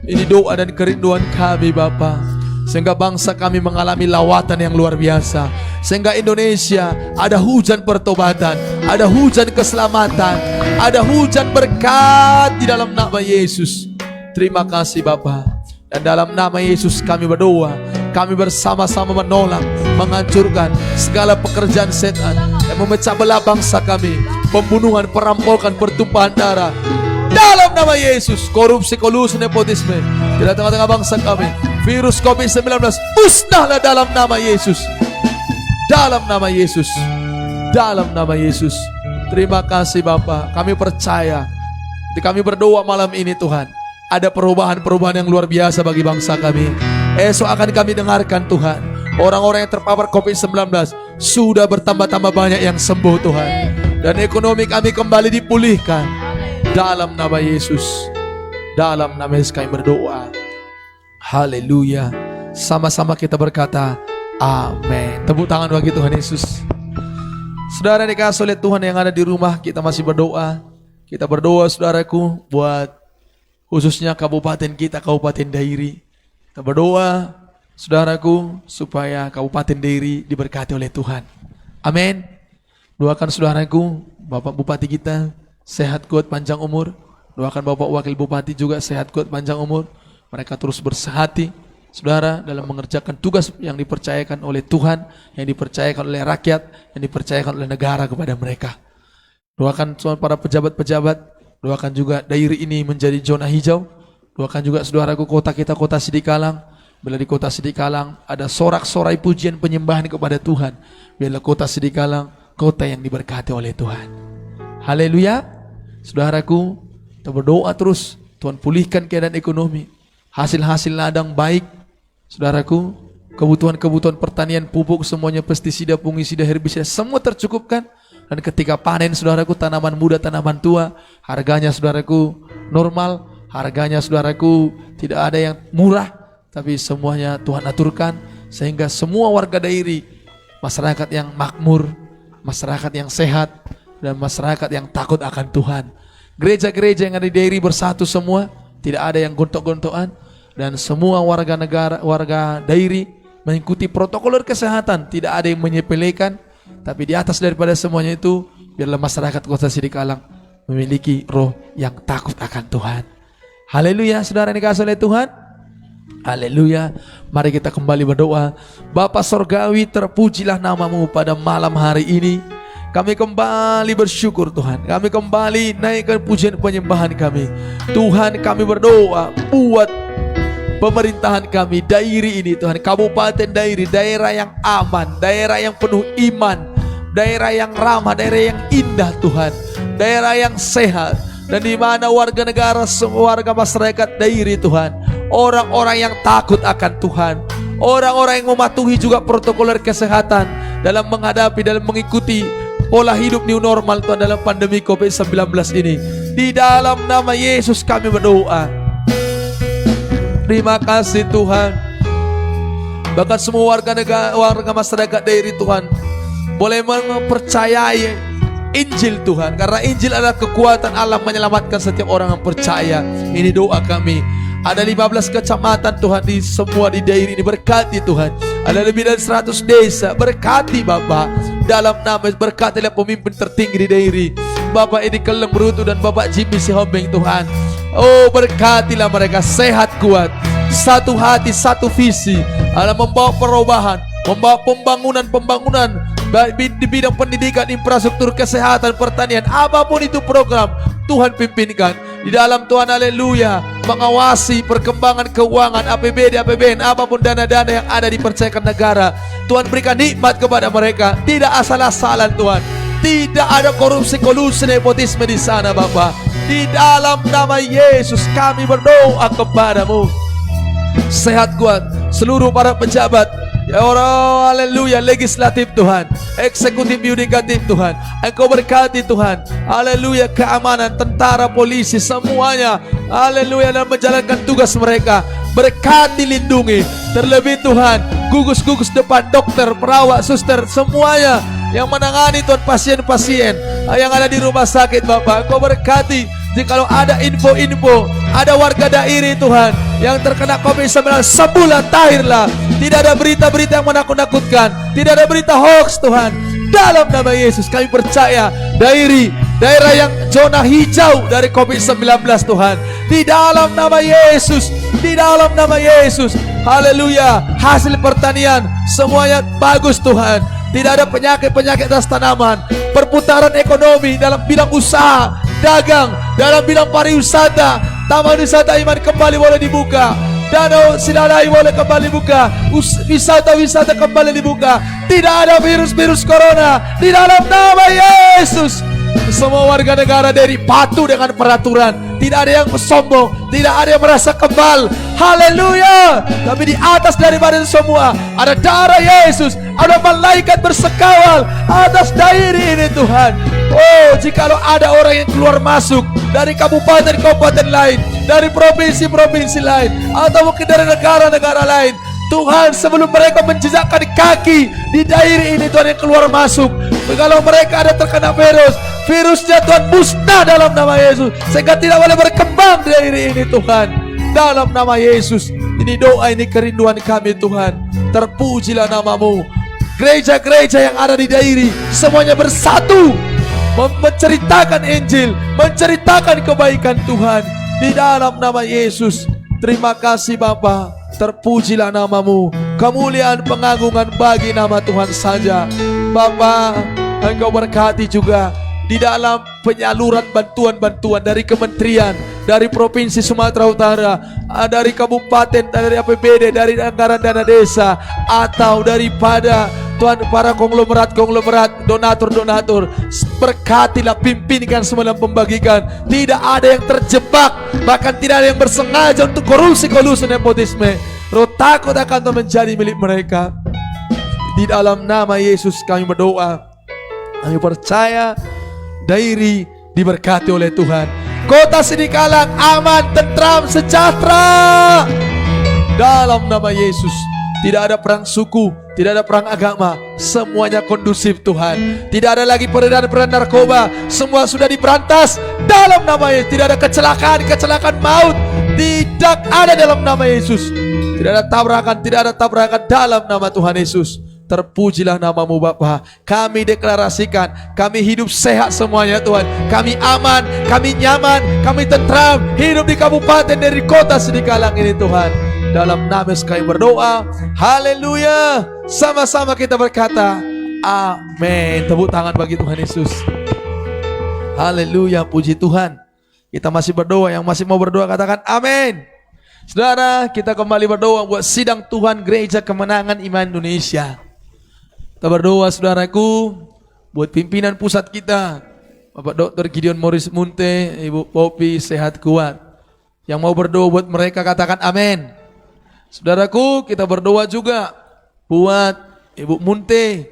Ini doa dan kerinduan kami Bapa. Sehingga bangsa kami mengalami lawatan yang luar biasa. Sehingga Indonesia ada hujan pertobatan, ada hujan keselamatan, ada hujan berkat di dalam nama Yesus. Terima kasih Bapa. Dan dalam nama Yesus kami berdoa. Kami bersama-sama menolak, menghancurkan segala pekerjaan setan yang memecah belah bangsa kami. Pembunuhan, perampokan, pertumpahan darah. Dalam nama Yesus, korupsi, kolusi, nepotisme di tengah-tengah bangsa kami. Virus COVID-19 musnahlah dalam nama Yesus. Dalam nama Yesus. Dalam nama Yesus. Terima kasih Bapa. Kami percaya. Kami berdoa malam ini Tuhan, ada perubahan-perubahan yang luar biasa bagi bangsa kami. Esok akan kami dengarkan Tuhan, orang-orang yang terpapar COVID-19 sudah bertambah-tambah banyak yang sembuh Tuhan. Dan ekonomi kami kembali dipulihkan. Dalam nama Yesus. Dalam nama Yesus kami berdoa. Haleluya. Sama-sama kita berkata amin. Tepuk tangan bagi Tuhan Yesus. Saudara dikasih oleh Tuhan yang ada di rumah, kita masih berdoa. Kita berdoa saudaraku buat khususnya kabupaten kita, Kabupaten Dairi. Kita berdoa saudaraku supaya Kabupaten Dairi diberkati oleh Tuhan. Amin. Doakan saudaraku, Bapak Bupati kita sehat kuat panjang umur. Doakan Bapak Wakil Bupati juga sehat kuat panjang umur. Mereka terus bersehati saudara dalam mengerjakan tugas yang dipercayakan oleh Tuhan, yang dipercayakan oleh rakyat, yang dipercayakan oleh negara kepada mereka. Doakan Tuhan para pejabat-pejabat. Doakan juga Dairi ini menjadi zona hijau. Doakan juga saudaraku kota kita, kota Sidikalang. Bila di kota Sidikalang ada sorak-sorai pujian penyembahan kepada Tuhan, biarlah kota Sidikalang kota yang diberkati oleh Tuhan. Haleluya. Saudaraku, kita berdoa terus Tuhan pulihkan keadaan ekonomi, hasil-hasil ladang baik. Saudaraku, kebutuhan-kebutuhan pertanian, pupuk semuanya, pestisida, fungisida, herbisida semua tercukupkan. Dan ketika panen saudaraku, tanaman muda, tanaman tua, harganya saudaraku normal, harganya saudaraku tidak ada yang murah, tapi semuanya Tuhan aturkan sehingga semua warga Dairi, masyarakat yang makmur, masyarakat yang sehat, dan masyarakat yang takut akan Tuhan. Gereja-gereja yang ada di Dairi bersatu semua, tidak ada yang gontok-gontokan, dan semua warga negara, warga Dairi mengikuti protokol kesehatan, tidak ada yang menyepelekan. Tapi di atas daripada semuanya itu, biarlah masyarakat kota Sidikalang memiliki roh yang takut akan Tuhan. Haleluya, saudara yang dikasihi oleh Tuhan. Haleluya. Mari kita kembali berdoa. Bapa Sorgawi, terpujilah namamu pada malam hari ini. Kami kembali bersyukur Tuhan. Kami kembali naikkan pujian penyembahan kami. Tuhan, kami berdoa buat pemerintahan kami, Dairi ini Tuhan. Kabupaten Dairi, daerah yang aman, daerah yang penuh iman, daerah yang ramah, daerah yang indah Tuhan, daerah yang sehat, dan di mana warga negara, semua warga masyarakat Dairi Tuhan, orang-orang yang takut akan Tuhan, orang-orang yang mematuhi juga protokol kesehatan dalam menghadapi, dalam mengikuti pola hidup new normal Tuhan dalam pandemi COVID-19 ini. Di dalam nama Yesus kami berdoa. Terima kasih Tuhan. Bahkan semua warga negara, warga masyarakat Dairi Tuhan boleh mempercayai Injil Tuhan, karena Injil adalah kekuatan Allah menyelamatkan setiap orang yang percaya. Ini doa kami. Ada 15 kecamatan Tuhan di semua di Dairi ini, berkati Tuhan. Ada lebih dari 100 desa, berkati Bapak. Dalam nama berkatilah pemimpin tertinggi di Dairi, Bapak Edi Keleng Brutu dan Bapak Jimmy Sihombing Tuhan. Oh, berkatilah mereka sehat kuat, satu hati, satu visi, Allah membawa perubahan, membawa pembangunan di bidang pendidikan, infrastruktur, kesehatan, pertanian, apapun itu program Tuhan pimpinkan di dalam Tuhan. Haleluya. Mengawasi perkembangan keuangan APBD, APBN, apapun dana-dana yang ada dipercayakan negara, Tuhan berikan nikmat kepada mereka. Tidak asal-asalan Tuhan, tidak ada korupsi, kolusi, nepotisme di sana Bapa. Di dalam nama Yesus kami berdoa kepadamu. Sehat kuat seluruh para pejabat, ya Allah, haleluya, legislatif Tuhan, eksekutif, yudikatif Tuhan, Engkau berkati Tuhan, haleluya, keamanan, tentara, polisi, semuanya, haleluya, dalam menjalankan tugas mereka, berkati, lindungi, terlebih Tuhan, gugus-gugus depan, dokter, perawat, suster, semuanya yang menangani Tuhan pasien-pasien yang ada di rumah sakit Bapak, Engkau berkati. Jikalau ada info-info, ada warga Dairi Tuhan yang terkena COVID-19, sembuhlah, tahirlah. Tidak ada berita-berita yang menakut-nakutkan, tidak ada berita hoax Tuhan. Dalam nama Yesus kami percaya Dairi, daerah yang zona hijau dari COVID-19 Tuhan. Di dalam nama Yesus, di dalam nama Yesus, haleluya, hasil pertanian semuanya bagus Tuhan. Tidak ada penyakit-penyakit atas tanaman, perputaran ekonomi dalam bidang usaha, dagang, dalam bidang pariwisata, taman wisata iman kembali boleh dibuka, danau Silalai boleh kembali buka, wisata-wisata kembali dibuka. Tidak ada virus-virus corona di dalam nama Yesus. Semua warga negara dari patuh dengan peraturan, tidak ada yang sombong, tidak ada yang merasa kebal. Haleluya. Tapi di atas daripada itu semua ada darah Yesus, ada malaikat bersekawal atas Dairi ini Tuhan. Oh, jikalau ada orang yang keluar masuk dari kabupaten-kabupaten lain, dari provinsi-provinsi lain, atau mungkin dari negara-negara lain, Tuhan, sebelum mereka menjejakkan kaki di Dairi ini Tuhan, yang keluar masuk, kalau mereka ada terkena virus, virusnya Tuhan musnah dalam nama Yesus, sehingga tidak boleh berkembang di Dairi ini Tuhan. Dalam nama Yesus, ini doa, ini kerinduan kami Tuhan. Terpujilah namamu. Gereja-gereja yang ada di Dairi semuanya bersatu menceritakan Injil, menceritakan kebaikan Tuhan. Di dalam nama Yesus. Terima kasih Bapa. Terpujilah namamu. Kemuliaan, pengagungan bagi nama Tuhan saja. Bapa, Engkau berkati juga di dalam penyaluran bantuan-bantuan dari kementerian, dari Provinsi Sumatera Utara, dari kabupaten, dari APBD, dari anggaran dana desa, atau daripada Tuhan para konglomerat-konglomerat, donatur-donatur. Berkatilah, pimpinkan semua dalam pembagikan. Tidak ada yang terjebak, bahkan tidak ada yang bersengaja untuk kolusi-kolusi, nepotisme. Roh takut akan Tuhan menjadi milik mereka. Di dalam nama Yesus kami berdoa. Kami percaya Dairi diberkati oleh Tuhan. Kota Sidikalang aman, tentram, sejahtera. Dalam nama Yesus. Tidak ada perang suku, tidak ada perang agama, semuanya kondusif Tuhan. Tidak ada lagi peredaran narkoba, semua sudah diberantas dalam nama Yesus. Tidak ada kecelakaan maut, tidak ada dalam nama Yesus. Tidak ada tabrakan dalam nama Tuhan Yesus. Terpujilah namamu Bapa. Kami deklarasikan, kami hidup sehat semuanya Tuhan. Kami aman, kami nyaman, kami tentram hidup di kabupaten dan di kota Sidikalang ini Tuhan. Dalam nama Yesus kami berdoa. Haleluya. Sama-sama kita berkata, amin. Tepuk tangan bagi Tuhan Yesus. Haleluya, puji Tuhan. Kita masih berdoa, yang masih mau berdoa katakan amin. Saudara, kita kembali berdoa buat sidang Tuhan Gereja Kemenangan Iman Indonesia. Kita berdoa saudaraku buat pimpinan pusat kita, Bapak Dr. Gideon Morris Munte, Ibu Popi sehat kuat. Yang mau berdoa buat mereka katakan amin. Saudaraku, kita berdoa juga buat Ibu Munte.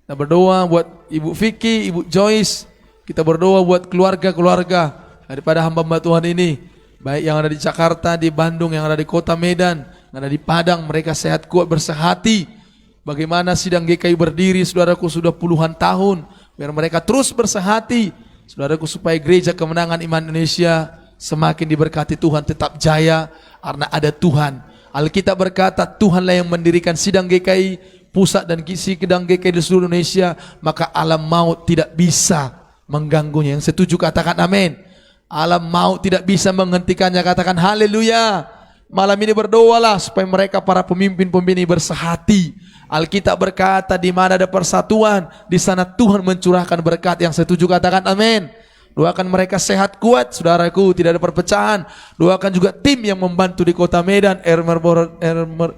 Kita berdoa buat Ibu Vicky, Ibu Joyce. Kita berdoa buat keluarga-keluarga daripada hamba-hamba Tuhan ini, baik yang ada di Jakarta, di Bandung, yang ada di kota Medan, yang ada di Padang. Mereka sehat kuat, bersehati. Bagaimana sidang GKI berdiri saudaraku sudah puluhan tahun, biar mereka terus bersehati saudaraku, supaya Gereja Kemenangan Iman Indonesia semakin diberkati Tuhan, tetap jaya karena ada Tuhan. Alkitab berkata Tuhanlah yang mendirikan sidang GKI pusat dan sidang GKI di seluruh Indonesia, maka alam maut tidak bisa mengganggunya. Yang setuju katakan amin. Alam maut tidak bisa menghentikannya, katakan haleluya. Malam ini berdoalah supaya mereka para pemimpin-pemimpin bersehati. Alkitab berkata di mana ada persatuan, di sana Tuhan mencurahkan berkat. Yang setuju katakan amin. Doakan mereka sehat kuat saudaraku, tidak ada perpecahan. Doakan juga tim yang membantu di kota Medan,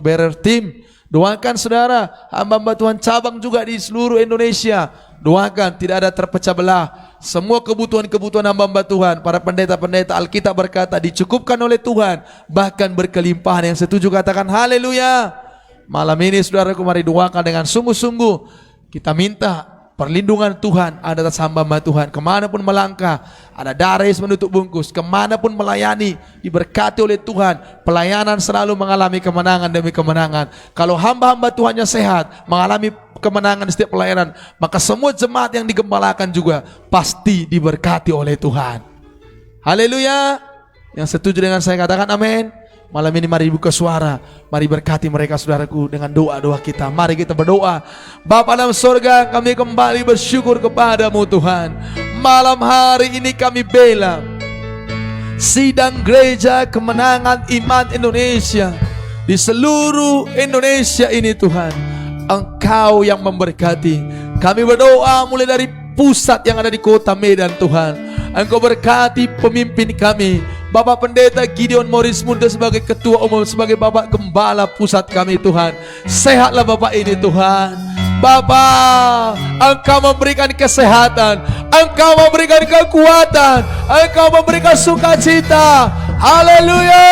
Berer Team. Doakan saudara, hamba-hamba Tuhan cabang juga di seluruh Indonesia. Doakan tidak ada terpecah belah. Semua kebutuhan-kebutuhan hamba-hamba Tuhan, para pendeta-pendeta, Alkitab berkata dicukupkan oleh Tuhan, bahkan berkelimpahan. Yang setuju katakan haleluya. Malam ini saudaraku, mari doakan dengan sungguh-sungguh. Kita minta perlindungan Tuhan ada atas hamba-hamba Tuhan. Kemanapun melangkah, ada daris menutup bungkus. Kemanapun melayani, diberkati oleh Tuhan. Pelayanan selalu mengalami kemenangan demi kemenangan. Kalau hamba-hamba Tuhannya sehat, mengalami kemenangan di setiap pelayanan, maka semua jemaat yang digembalakan juga pasti diberkati oleh Tuhan. Haleluya. Yang setuju dengan saya katakan amin. Malam ini mari buka suara, mari berkati mereka saudaraku dengan doa-doa kita. Mari kita berdoa. Bapa dalam surga, kami kembali bersyukur kepadamu Tuhan. Malam hari ini kami bela sidang Gereja Kemenangan Iman Indonesia di seluruh Indonesia ini Tuhan. Engkau yang memberkati. Kami berdoa mulai dari pusat yang ada di kota Medan Tuhan. Engkau berkati pemimpin kami, Bapak Pendeta Gideon Morris Munte sebagai Ketua Umum, sebagai Bapak Gembala pusat kami Tuhan. Sehatlah Bapak ini Tuhan. Bapak, Engkau memberikan kesehatan, Engkau memberikan kekuatan, Engkau memberikan sukacita. Haleluya.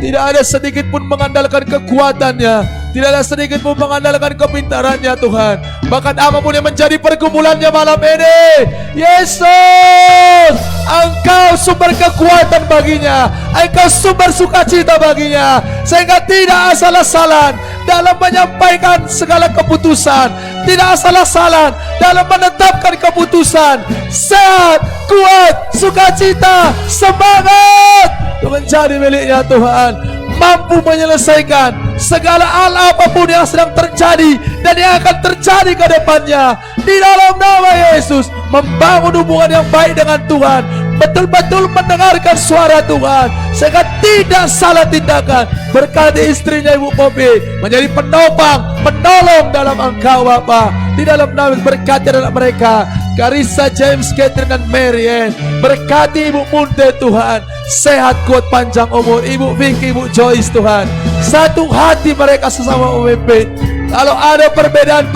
Tidak ada sedikit pun mengandalkan kekuatannya, tidak ada sedikit pun mengandalkan kepintarannya Tuhan. Bahkan apapun yang menjadi pergumulannya malam ini, Yesus, Engkau sumber kekuatan baginya, Engkau sumber sukacita baginya, sehingga tidak asal-asalan dalam menyampaikan segala keputusan, tidak asal-asalan dalam menetapkan keputusan. Sehat, kuat, sukacita, semangat menjadi miliknya Tuhan. Mampu menyelesaikan segala hal apapun yang sedang terjadi dan yang akan terjadi ke depannya. Di dalam nama Yesus, membangun hubungan yang baik dengan Tuhan, betul-betul mendengarkan suara Tuhan sehingga tidak salah tindakan. Berkati istrinya Ibu Popi menjadi penopang, penolong dalam Engkau Bapa. Di dalam nama berkati anak mereka, Carissa, James, Catherine dan Marianne. Berkati Ibu Munte Tuhan, sehat kuat panjang umur. Ibu Vicky, Ibu Joyce Tuhan, satu hati mereka sesama pemimpin. Kalau ada perbedaan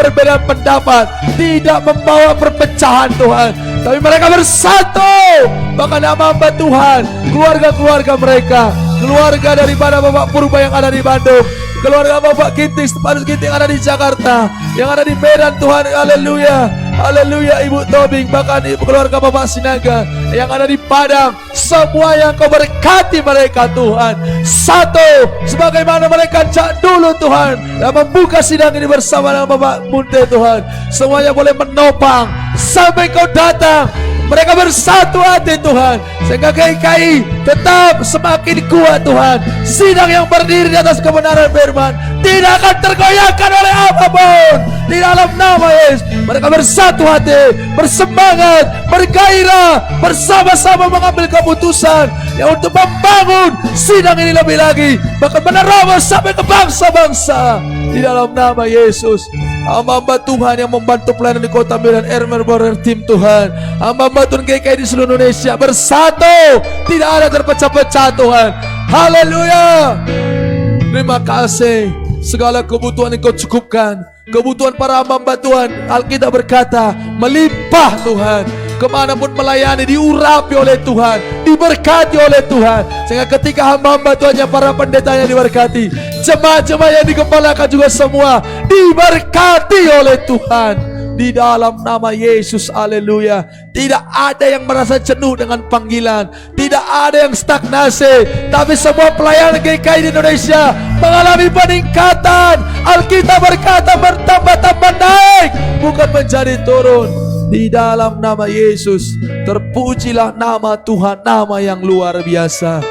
pendapat, tidak membawa perpecahan Tuhan, tapi mereka bersatu. Bahkan hamba Tuhan, keluarga-keluarga mereka, keluarga daripada Bapak Purba yang ada di Bandung, keluarga Bapak Kinting, Stefanus Kinting yang ada di Jakarta, yang ada di Medan Tuhan. Haleluya, haleluya. Ibu Tobing, bahkan ibu keluarga Bapak Sinaga yang ada di Padang, semua yang Kau berkati mereka Tuhan. Satu, sebagaimana mereka sejak dulu Tuhan, dan membuka sidang ini bersama dengan Bapak Munte Tuhan, semuanya boleh menopang sampai Kau datang. Mereka bersatu hati Tuhan, sehingga GKI tetap semakin kuat Tuhan. Sidang yang berdiri di atas kebenaran firman tidak akan tergoyahkan oleh apapun. Di dalam nama Yesus, mereka bersatu hati, bersemangat, bergairah, bersama-sama mengambil keputusan yang untuk membangun sidang ini lebih lagi, bahkan menerobos sampai ke bangsa-bangsa. Di dalam nama Yesus, hamba Tuhan yang membantu pelayanan di Kota Medan, Ermer Border Team Tuhan, hamba Tuhan GKI di seluruh Indonesia bersatu, tidak ada terpecah-pecah Tuhan. Haleluya. Terima kasih, segala kebutuhan yang Kau cukupkan, kebutuhan para hamba Tuhan. Alkitab berkata melimpah Tuhan, kemanapun melayani diurapi oleh Tuhan, diberkati oleh Tuhan. Sehingga ketika hamba-hamba Tuhan yang para pendetanya diberkati, jemaat-jemaat yang dikepalakan juga semua diberkati oleh Tuhan. Di dalam nama Yesus, haleluya. Tidak ada yang merasa jenuh dengan panggilan, tidak ada yang stagnasi, tapi semua pelayanan GKI di Indonesia mengalami peningkatan. Alkitab berkata bertambah-tambah naik, bukan menjadi turun. Di dalam nama Yesus, terpujilah nama Tuhan, nama yang luar biasa.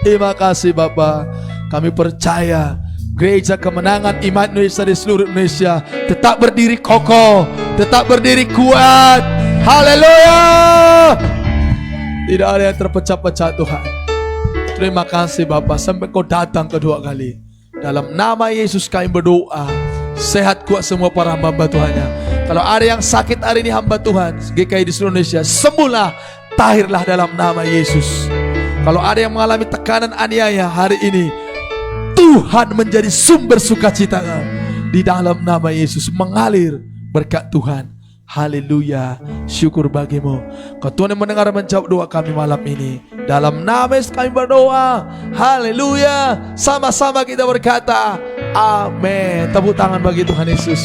Terima kasih Bapa. Kami percaya Gereja Kemenangan Iman Indonesia di seluruh Indonesia tetap berdiri kokoh, tetap berdiri kuat. Haleluya. Tidak ada yang terpecah-pecah Tuhan. Terima kasih Bapa, sampai Kau datang kedua kali. Dalam nama Yesus kami berdoa, sehat kuat semua para hamba Tuhannya. Kalau ada yang sakit hari ini hamba Tuhan GKI di seluruh Indonesia, sembuhlah, tahirlah dalam nama Yesus. Kalau ada yang mengalami tekanan aniaya hari ini, Tuhan menjadi sumber sukacita di dalam nama Yesus, mengalir berkat Tuhan. Haleluya, syukur bagimu. Kau Tuhan yang mendengar menjawab doa kami malam ini. Dalam nama Yesus kami berdoa. Haleluya. Sama-sama kita berkata amin. Tepuk tangan bagi Tuhan Yesus.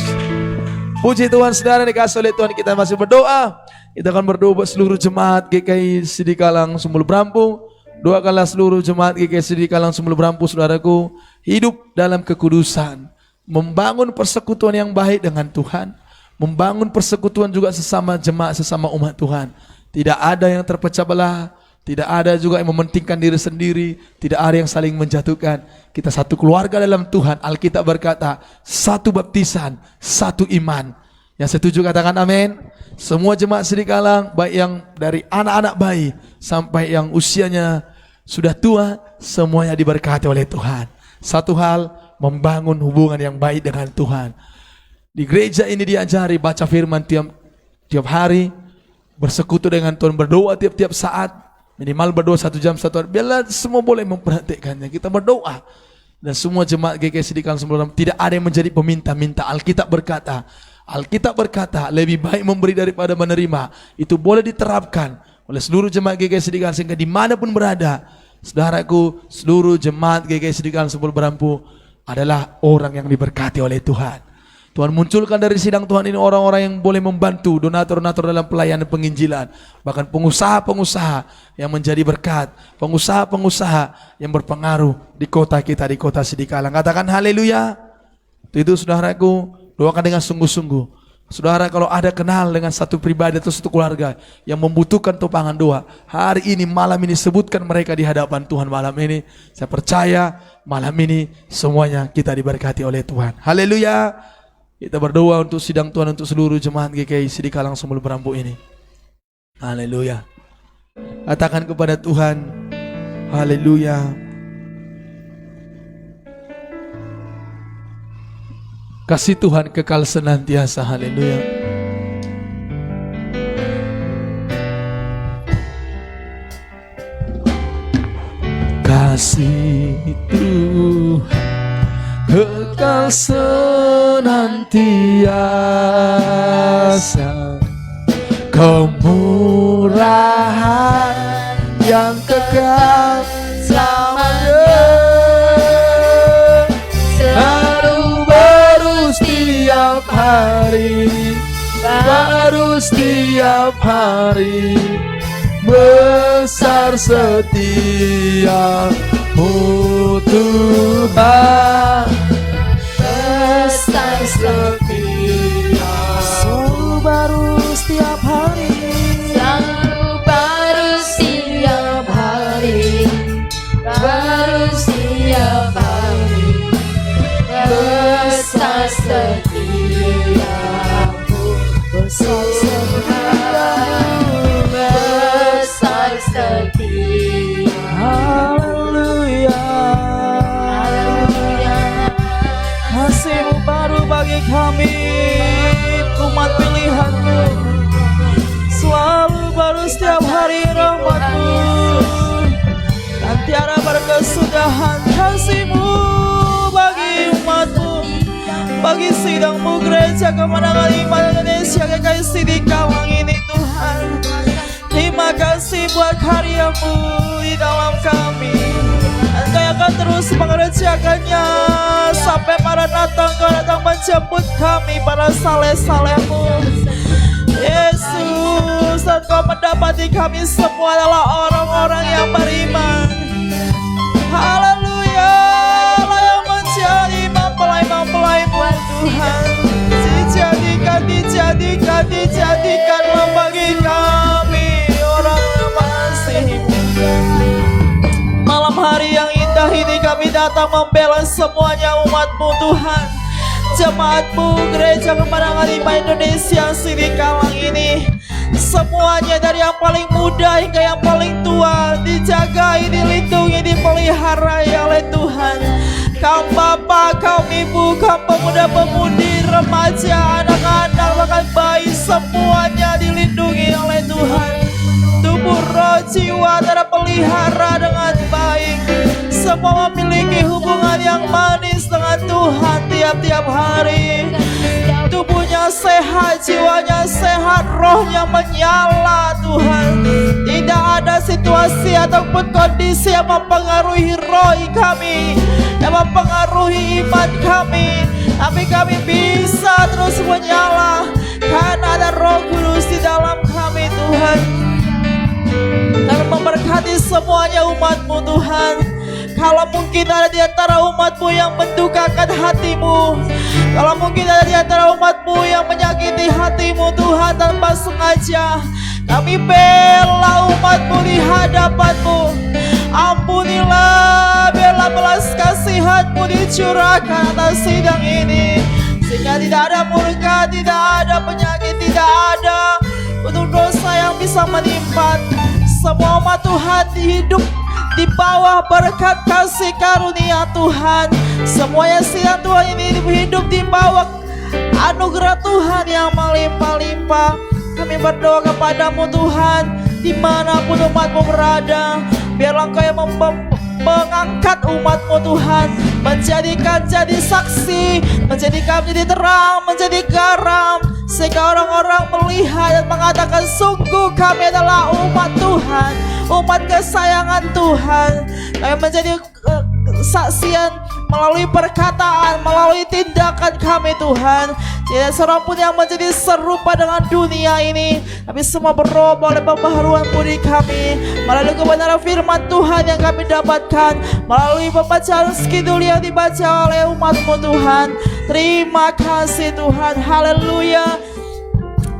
Puji Tuhan, saudara dikasih oleh Tuhan, kita masih berdoa. Kita akan berdoa buat seluruh jemaat GKI Sidikalang Sumul Brampu. Doakanlah seluruh jemaat GKI Sidikalang Sumul Brampu, saudaraku, hidup dalam kekudusan, membangun persekutuan yang baik dengan Tuhan, membangun persekutuan juga sesama jemaat, sesama umat Tuhan. Tidak ada yang terpecah belah, tidak ada juga yang mementingkan diri sendiri, tidak ada yang saling menjatuhkan. Kita satu keluarga dalam Tuhan. Alkitab berkata, satu baptisan, satu iman. Yang setuju katakan amin. Semua jemaat Sidikalang, baik yang dari anak-anak bayi sampai yang usianya sudah tua, semuanya diberkati oleh Tuhan. Satu hal, membangun hubungan yang baik dengan Tuhan. Di gereja ini diajari baca firman tiap hari, bersekutu dengan Tuhan, berdoa tiap-tiap saat, minimal berdoa 1 jam 1 hari. Biarlah semua boleh memperhatikannya. Kita berdoa. Dan semua jemaat GKI Sidikalang sebelum tidak ada yang menjadi peminta-minta. Alkitab berkata lebih baik memberi daripada menerima. Itu boleh diterapkan oleh seluruh jemaat GKI Sidikalang, sehingga dimanapun berada, saudaraku, seluruh jemaat GKI Sidikalang Sumul Brampu adalah orang yang diberkati oleh Tuhan. Tuhan munculkan dari sidang Tuhan ini orang-orang yang boleh membantu, donatur-donatur dalam pelayanan penginjilan, bahkan pengusaha-pengusaha yang menjadi berkat, pengusaha-pengusaha yang berpengaruh di kota kita, di kota Sidikalang. Katakan haleluya. Itu saudaraku, doakan dengan sungguh-sungguh. Saudara, kalau ada kenal dengan satu pribadi atau satu keluarga yang membutuhkan topangan doa, hari ini, malam ini, sebutkan mereka di hadapan Tuhan malam ini. Saya percaya malam ini semuanya kita diberkati oleh Tuhan. Haleluya. Kita berdoa untuk sidang Tuhan untuk seluruh jemaat GKI Sidikalang Sumul Brampu ini. Haleluya. Katakan kepada Tuhan, haleluya. Kasih Tuhan kekal senantiasa. Haleluya. Kasih Tuhan kekal senantiasa, kemurahan yang kekal selamanya, baru setiap hari, baru setiap hari, besar setiamu Tuhan, besar setia, baru setiap hari, besar setia, besar setia. Haleluya. Kasih-Mu baru bagi kami, umat pilihan-Mu. Selalu baru setiap hari rahmat-Mu, dan tiada berkesudahan. Kasih-Mu bagi umat-Mu, bagi sidang-Mu Gereja Kemenangan Iman Indonesia GKI di Kawang ini Tuhan. Terima kasih buat karya-Mu di dalam kami. Engkau akan terus mengerjakannya sampai Maranatha Engkau datang menjemput kami para saleh-saleh-Mu. Yesus, Engkau mendapati kami semua adalah orang-orang yang beriman. Haleluya, layak menjadi mempelai-mempelai-Mu Tuhan. Dijadikanlah bagi kami orang mengasihi-Mu. Malam hari yang indah ini kami datang membela semuanya umat-Mu Tuhan. Jemaat-Mu Gereja Kemenangan Iman Indonesia Sidi Kawang ini, semuanya dari yang paling muda hingga yang paling tua dijagai, dilindungi, dipelihara ya oleh Tuhan. Kaum bapak, kaum ibu, kaum pemuda-pemudi, remaja, anak-anak, bahkan bayi, semuanya dilindungi oleh Tuhan. Tubuh, roh, jiwa terpelihara dengan baik. Semua memiliki hubungan yang manis dengan Tuhan tiap-tiap hari. Tubuhnya sehat, jiwanya sehat, rohnya menyala Tuhan. Tidak ada situasi ataupun kondisi yang mempengaruhi roh kami, yang mempengaruhi iman kami. Tapi kami bisa terus menyala karena ada Roh Kudus di dalam kami Tuhan. Dan memberkati semuanya umat-Mu Tuhan. Kalau mungkin ada di antara umat-Mu yang mendukakan hati-Mu, kalau mungkin ada di antara umat-Mu yang menyakiti hati-Mu Tuhan tanpa sengaja, kami bela umat-Mu di hadapan-Mu. Ampunilah, biarlah belas kasihan-Mu dicurahkan atas sidang ini, sehingga tidak ada murka, tidak ada penyakit, tidak ada untuk dosa yang bisa menimpa semua umat Tuhan hidup di bawah berkat kasih karunia Tuhan. Semuanya sidang Tuhan ini hidup di bawah anugerah Tuhan yang melimpah-limpah. Kami berdoa kepadamu Tuhan, dimanapun umat-Mu berada, biarlah Engkau yang mengangkat umat-Mu Tuhan, menjadikan jadi saksi, menjadikan menjadi terang, menjadi garam, sehingga orang-orang melihat dan mengatakan sungguh kami adalah umat Tuhan, umat kesayangan Tuhan. Kami menjadi saksian melalui perkataan, melalui tindakan kami Tuhan. Tidak seorang pun yang menjadi serupa dengan dunia ini, tapi semua berubah oleh pembaharuan budi kami melalui kebenaran firman Tuhan yang kami dapatkan, melalui pembacaan skidul yang dibaca oleh umat-Mu Tuhan. Terima kasih Tuhan, haleluya.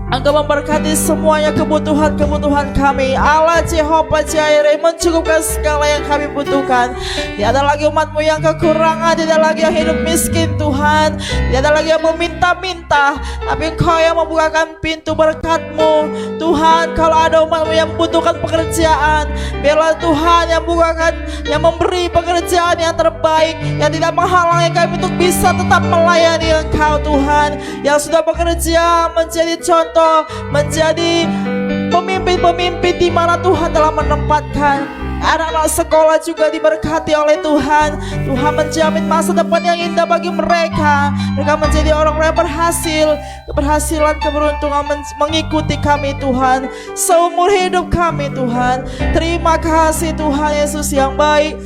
Engkau memberkati semuanya kebutuhan-kebutuhan kami. Allah Jehovah Jireh mencukupkan segala yang kami butuhkan. Tidak ada lagi umat-Mu yang kekurangan, tidak lagi yang hidup miskin Tuhan, tidak ada lagi yang meminta-minta, tapi Engkau yang membukakan pintu berkat-Mu Tuhan. Kalau ada umat-Mu yang membutuhkan pekerjaan, biarlah Tuhan yang bukakan, yang memberi pekerjaan yang terbaik, yang tidak menghalangi kami untuk bisa tetap melayani Engkau Tuhan, yang sudah bekerja menjadi contoh, menjadi pemimpin-pemimpin di mana Tuhan telah menempatkan. Anak-anak sekolah juga diberkati oleh Tuhan. Tuhan menjamin masa depan yang indah bagi mereka. Mereka menjadi orang-orang yang berhasil. Keberhasilan, keberuntungan mengikuti kami Tuhan seumur hidup kami Tuhan. Terima kasih Tuhan Yesus yang baik.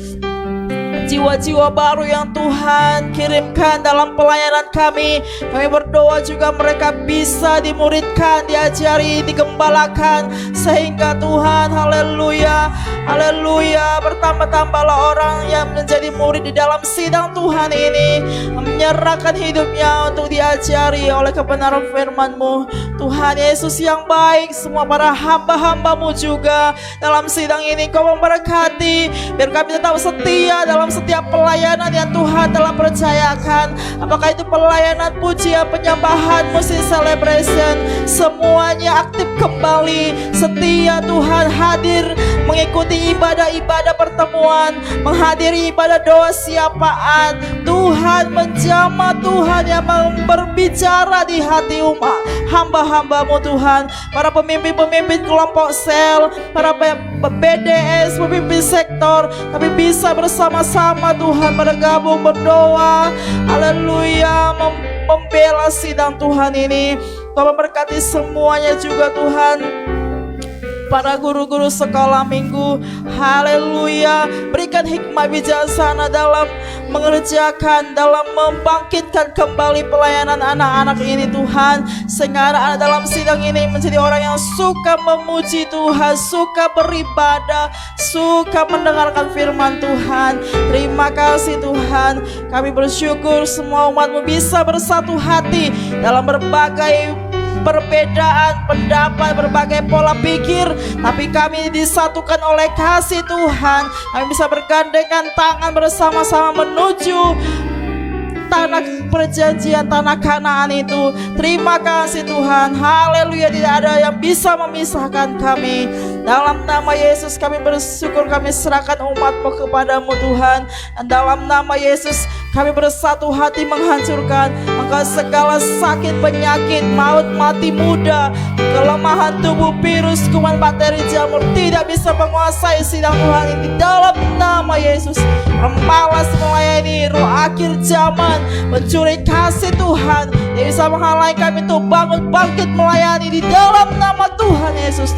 Jiwa-jiwa baru yang Tuhan kirimkan dalam pelayanan kami, kami berdoa juga mereka bisa dimuridkan, diajari, digembalakan, sehingga Tuhan, haleluya, haleluya, bertambah-tambahlah orang yang menjadi murid di dalam sidang Tuhan ini, menyerahkan hidupnya untuk diajari oleh kebenaran firman-Mu. Tuhan Yesus yang baik, semua para hamba-hamba-Mu juga dalam sidang ini Kau memberkati, biar kami tetap setia dalam setiap pelayanan yang Tuhan telah percayakan. Apakah itu pelayanan pujian, penyembahan, musik celebration, semuanya aktif kembali. Setia Tuhan hadir mengikuti ibadah-ibadah pertemuan, menghadiri ibadah doa siapaan. Tuhan menjamah, Tuhan yang berbicara di hati umat hamba-hambamu Tuhan. Para pemimpin-pemimpin kelompok sel, para BDS, pemimpin sektor, kami bisa bersama-sama Tuhan bergabung berdoa, haleluya, membela sidang Tuhan ini. Tolong berkati semuanya juga Tuhan, para guru-guru sekolah minggu, haleluya, berikan hikmah bijaksana dalam mengerjakan, dalam membangkitkan kembali pelayanan anak-anak ini Tuhan, sehingga anak-anak dalam sidang ini menjadi orang yang suka memuji Tuhan, suka beribadah, suka mendengarkan firman Tuhan. Terima kasih Tuhan, kami bersyukur semua umat-Mu bisa bersatu hati dalam berbagai perbedaan pendapat, berbagai pola pikir, tapi kami disatukan oleh kasih Tuhan. Kami bisa bergandengan tangan bersama-sama menuju tanah perjanjian, tanah Kanaan itu. Terima kasih Tuhan, haleluya, tidak ada yang bisa memisahkan kami. Dalam nama Yesus kami bersyukur, kami serahkan umat-Mu kepadamu Tuhan. Dan dalam nama Yesus kami bersatu hati menghancurkan engkau segala sakit, penyakit, maut, mati muda, kelemahan tubuh, virus, kuman, bakteri, jamur tidak bisa menguasai sidang Tuhan ini. Dalam nama Yesus, malas melayani, roh akhir zaman, mencuri kasih Tuhan yang bisa menghalangi kami untuk bangun bangkit melayani di dalam nama Tuhan Yesus.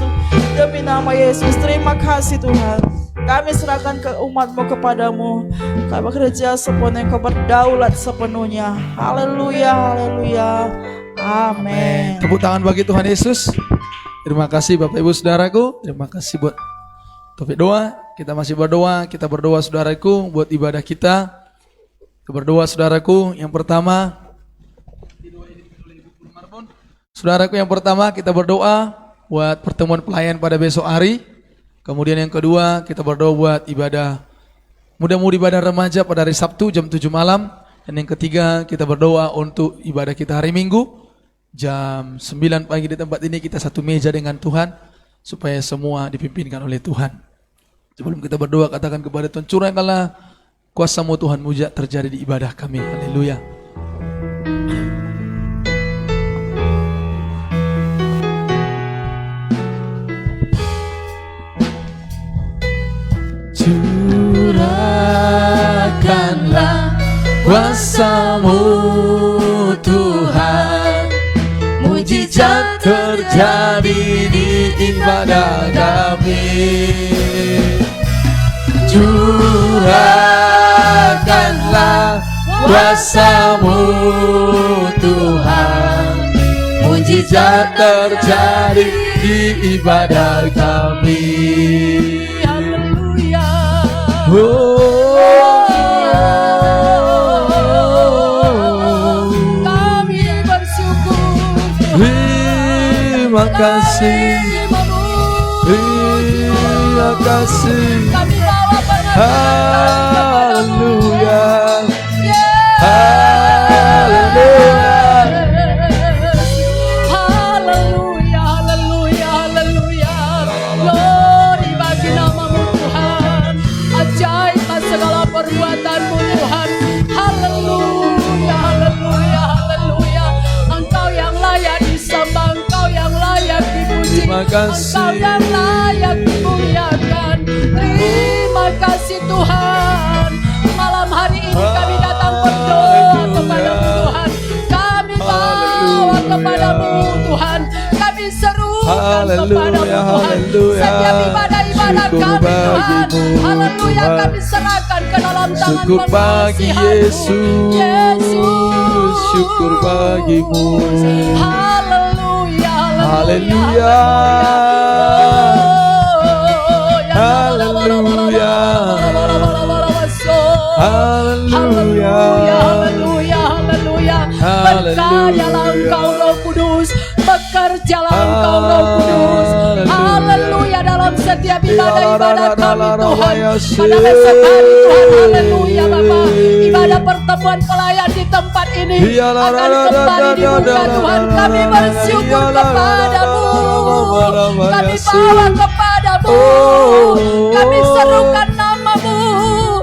Demi nama Yesus, terima kasih Tuhan. Kami serahkan ke umat-Mu kepadamu. Kami bekerja sepenuhnya, Engkau berdaulat sepenuhnya. Haleluya, haleluya, amin. Tepuk tangan bagi Tuhan Yesus. Terima kasih Bapak Ibu Saudaraku. Terima kasih buat topik doa. Kita masih berdoa. Kita berdoa saudaraku buat ibadah kita. Kita berdoa saudaraku. Yang pertama, saudaraku, yang pertama kita berdoa buat pertemuan pelayan pada besok hari. Kemudian yang kedua kita berdoa buat ibadah mudah-mudahan ibadah remaja pada hari Sabtu jam 7 malam. Dan yang ketiga kita berdoa untuk ibadah kita hari Minggu jam 9 pagi di tempat ini. Kita satu meja dengan Tuhan supaya semua dipimpinkan oleh Tuhan. Sebelum kita berdoa, katakan kepada Tuhan, curahkanlah kuasa-Mu Tuhan, mujizat terjadi di ibadah kami. Haleluya. Curahkanlah kuasa-Mu Tuhan, mujizat terjadi di ibadah kami. Curahkanlah kuasa-Mu Tuhan, mujizat terjadi di ibadah kami. Kami bersyukur, terima kasih, terima kasih. kami bawa pengakuan. Haleluya, haleluya. Haleluya, haleluya, haleluya. Glory bagi nama-Mu Tuhan. Ajaib segala perbuatan-Mu Tuhan. Haleluya, haleluya, haleluya. Engkau yang layak disembah, Engkau yang layak dipuji, Terima kasih. Engkau yang layak dimuliakan. Terima kasih Tuhan. Malam hari ini kami datang berdoa kepada-Mu Tuhan. Kami bawa kepada-Mu Tuhan. Kami serukan kepada-Mu Tuhan. Setiap ibadah-ibadah kami Tuhan. Haleluya, kami serahkan ke dalam tangan Syukur bagi pengasihan-Mu. Yesus, syukur bagi-Mu. Haleluya, Haleluya, haleluya, haleluya, haleluya, haleluya. Berkaryalah Engkau Roh Kudus, bekerjalah Engkau Roh Kudus. Haleluya, dalam dalam setiap ibadah-ibadah kami Tuhan. Pada besok hari Tuhan, haleluya Bapa. Ibadah pertemuan pelayan di tempat ini akan kembali dibuka Tuhan. Kami bersyukur kepadamu. Kami bawa kepadamu. Kami serukan namamu.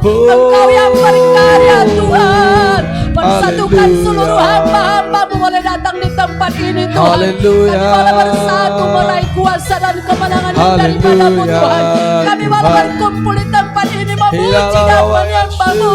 Engkau yang berkarya Tuhan. Persatukan seluruh hamba-hambamu boleh datang di tempat ini Tuhan. Haleluya. Kami boleh bersatu meraih kuasa dan kemenangan yang daripadamu Tuhan. Kami boleh berkumpul di tempat ini memuji dan menyembahmu,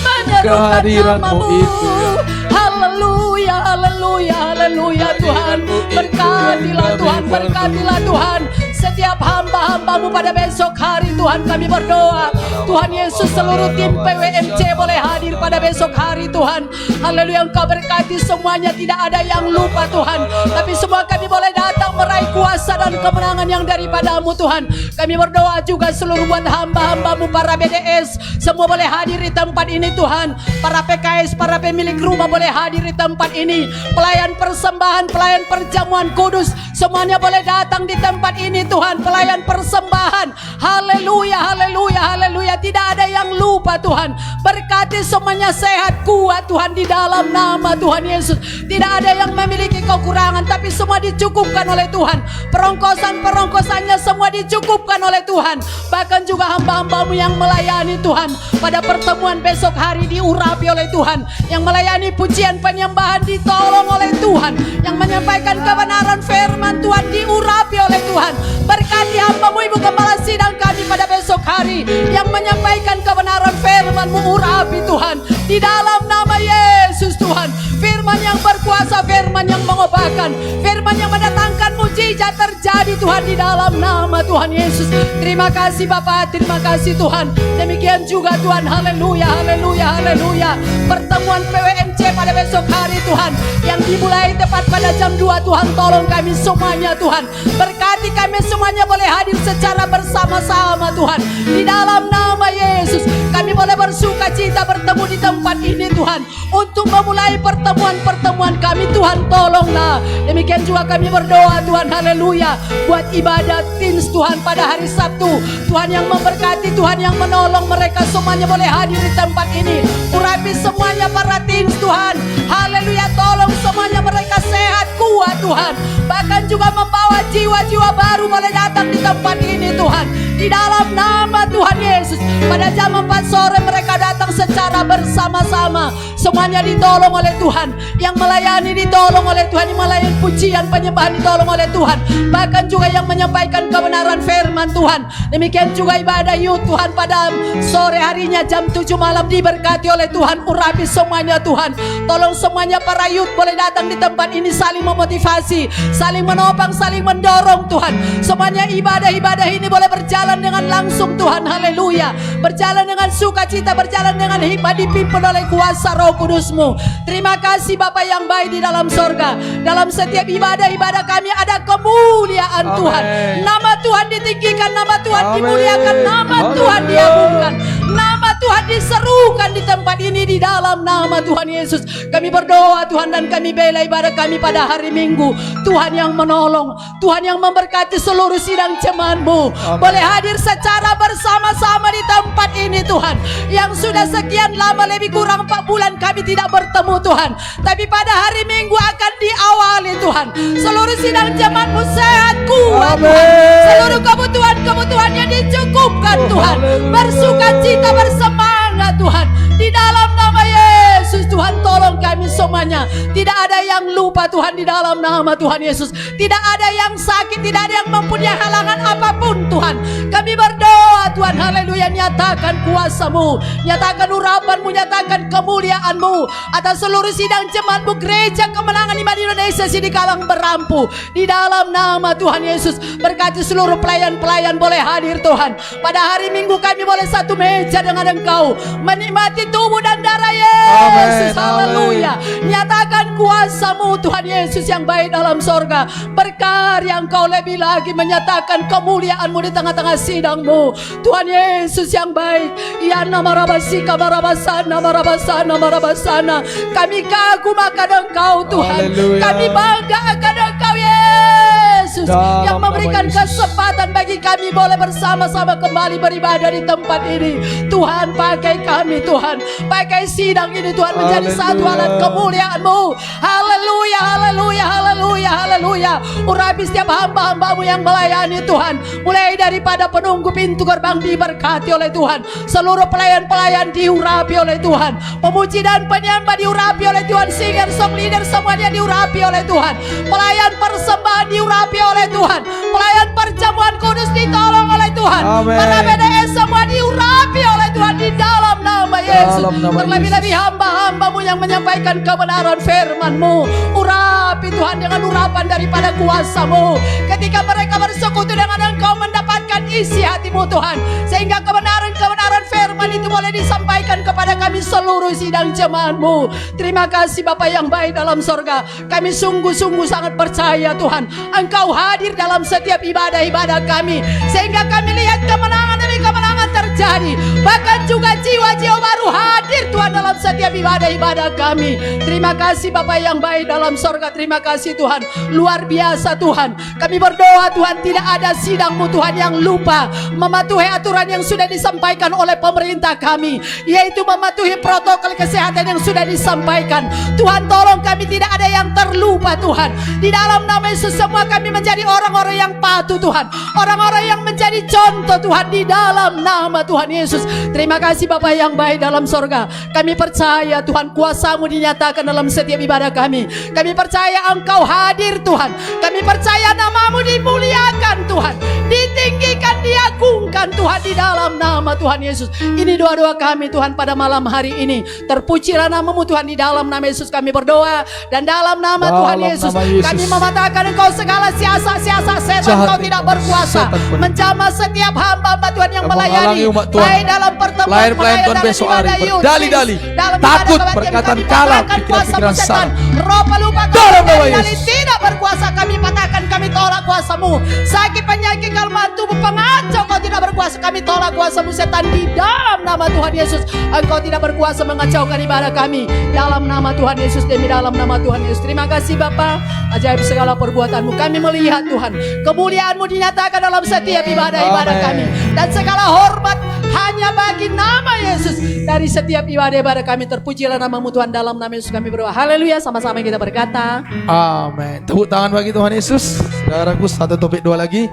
menyerukan Kehadiran-Mu namamu. itu, ya. Haleluya, haleluya, haleluya Tuhan. Berkatilah Tuhan, berkatilah Tuhan setiap hamba-hambamu pada besok hari Tuhan. Kami berdoa Tuhan Yesus, seluruh tim PWMC boleh hadir pada besok hari Tuhan. Haleluya, Engkau berkati semuanya, tidak ada yang lupa Tuhan. Tapi semua kami boleh datang meraih kuasa dan kemenangan yang daripadamu Tuhan. Kami berdoa juga seluruh buat hamba-hambamu, para BDS semua boleh hadir di tempat ini Tuhan. Para PKS, para pemilik rumah boleh hadir di tempat ini. Pelayan persembahan, pelayan perjamuan kudus, semuanya boleh datang di tempat ini Tuhan. Pelayan persembahan, haleluya, haleluya, haleluya. Tidak ada yang lupa Tuhan. Berkati semuanya sehat kuat Tuhan di dalam nama Tuhan Yesus. Tidak ada yang memiliki kekurangan, tapi semua dicukupkan oleh Tuhan. Perongkosan-perongkosannya semua dicukupkan oleh Tuhan. Bahkan juga hamba-hambamu yang melayani Tuhan pada pertemuan besok hari diurapi oleh Tuhan. Yang melayani pujian penyembahan ditolong oleh Tuhan. Yang menyampaikan kebenaran firman Tuhan diurapi oleh Tuhan. Berkati hamba-Mu Ibu Gembala Sidang kami pada besok hari yang menyampaikan kebenaran firman-Mu, urapi Tuhan di dalam nama Yesus Tuhan. Firman yang berkuasa, firman yang mengobatkan, firman yang mendatangkan mujizat terjadi Tuhan di dalam nama Tuhan Yesus. Terima kasih Bapa, terima kasih Tuhan. Demikian juga Tuhan, haleluya, haleluya, haleluya. Pertemuan PWMC pada besok hari Tuhan yang dimulai tepat pada jam 2 Tuhan, tolong kami semuanya Tuhan. Berkati kami semuanya boleh hadir secara bersama-sama Tuhan. Di dalam nama Yesus kami boleh bersuka cita bertemu di tempat ini Tuhan. Untuk memulai pertemuan-pertemuan kami Tuhan, tolonglah. Demikian juga kami berdoa Tuhan, haleluya, buat ibadat teens Tuhan pada hari Sabtu. Tuhan yang memberkati, Tuhan yang menolong mereka semuanya boleh hadir di tempat ini. Urapi semuanya para teens Tuhan, haleluya, tolong semuanya mereka sehat kuat Tuhan. Bahkan juga membawa jiwa-jiwa baru boleh datang di tempat ini Tuhan. Di dalam nama Tuhan Yesus, pada jam 4 sore mereka datang secara bersama-sama. Semuanya ditolong oleh Tuhan. Yang melayani ditolong oleh Tuhan. Yang melayani pujian penyembahan ditolong oleh Tuhan. Bahkan juga yang menyampaikan kebenaran firman Tuhan. Demikian juga ibadah youth Tuhan pada sore harinya jam 7 malam diberkati oleh Tuhan. Urapi semuanya Tuhan. Tolong semuanya para youth boleh datang di tempat ini, saling memotivasi, saling menopang, saling mendorong Tuhan. Semuanya ibadah-ibadah ini boleh berjalan dengan langsung Tuhan, haleluya. Berjalan dengan sukacita, berjalan dengan hikmat, dipimpin oleh kuasa Roh Kudus-Mu. Terima kasih Bapa yang baik di dalam sorga. Dalam setiap ibadah-ibadah kami ada kemuliaan Amen. Tuhan. Nama Tuhan ditinggikan, nama Tuhan Amen. dimuliakan, nama Tuhan Haleluya. diagungkan, nama Tuhan diserukan di tempat ini di dalam nama Tuhan Yesus. Kami berdoa Tuhan dan kami bela ibadah kami pada hari Minggu. Tuhan yang menolong, Tuhan yang memberkati seluruh sidang jemaat-Mu. Amen. Boleh hadir secara bersama-sama di tempat ini Tuhan. Yang sudah sekian lama, lebih kurang 4 bulan kami tidak bertemu Tuhan. Tapi pada hari Minggu akan diawali Tuhan. Seluruh sidang jemaat-Mu sehat kuat Tuhan. Amen. Seluruh kebutuhan-kebutuhannya dicukupkan Tuhan. Haleluya. Bersuka cita, bersemangat Tuhan. Di dalam nama Yesus Tuhan, tolong kami semuanya. Tidak ada yang lupa Tuhan di dalam nama Tuhan Yesus. Tidak ada yang sakit, tidak ada yang mempunyai halangan apapun Tuhan. Kami berdoa Tuhan, haleluya, nyatakan kuasa-Mu, nyatakan urapan-Mu, nyatakan kemuliaan-Mu atas seluruh sidang jemaat-Mu Gereja Kemenangan Iman Indonesia Sidikalang Berampu. Di dalam nama Tuhan Yesus, berkati seluruh pelayan-pelayan boleh hadir Tuhan. Pada hari Minggu kami boleh satu meja dengan Engkau, menikmati tubuh dan darah Yesus. Amin, Haleluya. Nyatakan kuasa-Mu Tuhan Yesus yang baik dalam sorga. Berkarya Engkau lebih lagi, menyatakan kemuliaan-Mu di tengah-tengah sidang-Mu. Tuhan Yesus yang baik. Ya nama rabasika marabasana marabasana marabasana. Kami kagum akan Engkau Tuhan. Haleluya. Kami bangga akan Engkau Yesus Yesus, Dalam yang memberikan nama Yesus. kesempatan bagi kami boleh bersama-sama kembali beribadah di tempat ini. Tuhan, pakai kami Tuhan, pakai sidang ini Tuhan menjadi satu alat kemuliaan-Mu. Haleluya, haleluya, haleluya, haleluya. Urapi setiap hamba-hamba-Mu yang melayani Tuhan, mulai daripada penunggu pintu gerbang diberkati oleh Tuhan, seluruh pelayan-pelayan diurapi oleh Tuhan, pemuji dan penyembah diurapi oleh Tuhan, singer song leader semuanya diurapi oleh Tuhan, pelayan persembahan diurapi oleh Tuhan, pelayan perjamuan kudus ditolong oleh Tuhan, Amin. para BDS semua diurapi oleh Tuhan di dalam nama Yesus. Dalam nama Terlebih-lebih hamba-hamba-Mu yang menyampaikan kebenaran firman-Mu, urapi Tuhan dengan urapan daripada kuasa-Mu. Ketika mereka bersekutu dengan Engkau, mendapatkan isi hati-Mu Tuhan, sehingga kebenaran-kebenaran firman itu boleh disampaikan kepada kami seluruh sidang jemaat-Mu. Terima kasih Bapa yang baik dalam sorga. Kami sungguh-sungguh sangat percaya Tuhan, Engkau hadir dalam setiap ibadah-ibadah kami, sehingga kami lihat kemenangan demi kemenangan terjadi. Bahkan juga jiwa-jiwa baru hadir Tuhan dalam setiap ibadah-ibadah kami. Terima kasih Bapa yang baik dalam sorga. Terima kasih Tuhan, luar biasa Tuhan. Kami berdoa Tuhan, tidak ada sidang-Mu Tuhan yang lupa mematuhi aturan yang sudah disampaikan oleh pemerintah kami, yaitu mematuhi protokol kesehatan yang sudah disampaikan. Tuhan, tolong kami tidak ada yang terlupa Tuhan. Di dalam nama Yesus semua kami menjadi orang-orang yang patuh Tuhan, orang-orang yang menjadi contoh Tuhan di dalam nama Tuhan Yesus. Terima kasih Bapa yang baik dalam sorga. Kami percaya Tuhan, kuasa-Mu dinyatakan dalam setiap ibadah kami. Kami percaya Engkau hadir Tuhan. Kami percaya nama-Mu dimuliakan Tuhan, ditinggikan, diagungkan Tuhan di dalam nama Tuhan Yesus. Ini doa-doa kami Tuhan pada malam hari ini. Terpujilah nama-Mu Tuhan, di dalam nama Yesus kami berdoa, dan dalam nama Tuhan Yesus kami mematahkan Engkau segala siasat-siasat setan. Engkau tidak berkuasa menjamah setiap hamba-hamba Tuhan yang melayani, baik dalam pertemuan pelayan Tuhan besok hari berdali-dali, takut, perkataan kalah, pikiran-pikiran salah. Roh pelupa Dalam nama kami Yesus. tidak berkuasa, kami patahkan, kami tolak kuasa-Mu. Sakit penyakit kelemahan tubuh pengacau, Kau tidak berkuasa, kami tolak kuasa-Mu setan di dalam nama Tuhan Yesus. Engkau tidak berkuasa mengacaukan ibadah kami dalam nama Tuhan Yesus, demi dalam nama Tuhan Yesus. Terima kasih Bapa, ajaib segala perbuatan-Mu. Kami melihat Tuhan, kemuliaan-Mu dinyatakan dalam setiap ibadah-ibadah Amin. kami, dan segala hormat hanya bagi nama Yesus. Dari setiap ibadah-ibadah kami, terpujilah nama-Mu Tuhan, dalam nama Yesus kami berdoa. Haleluya, sama-sama kita berkata Amin. Tepuk tangan bagi Tuhan Yesus. Saudaraku, satu topik doa lagi.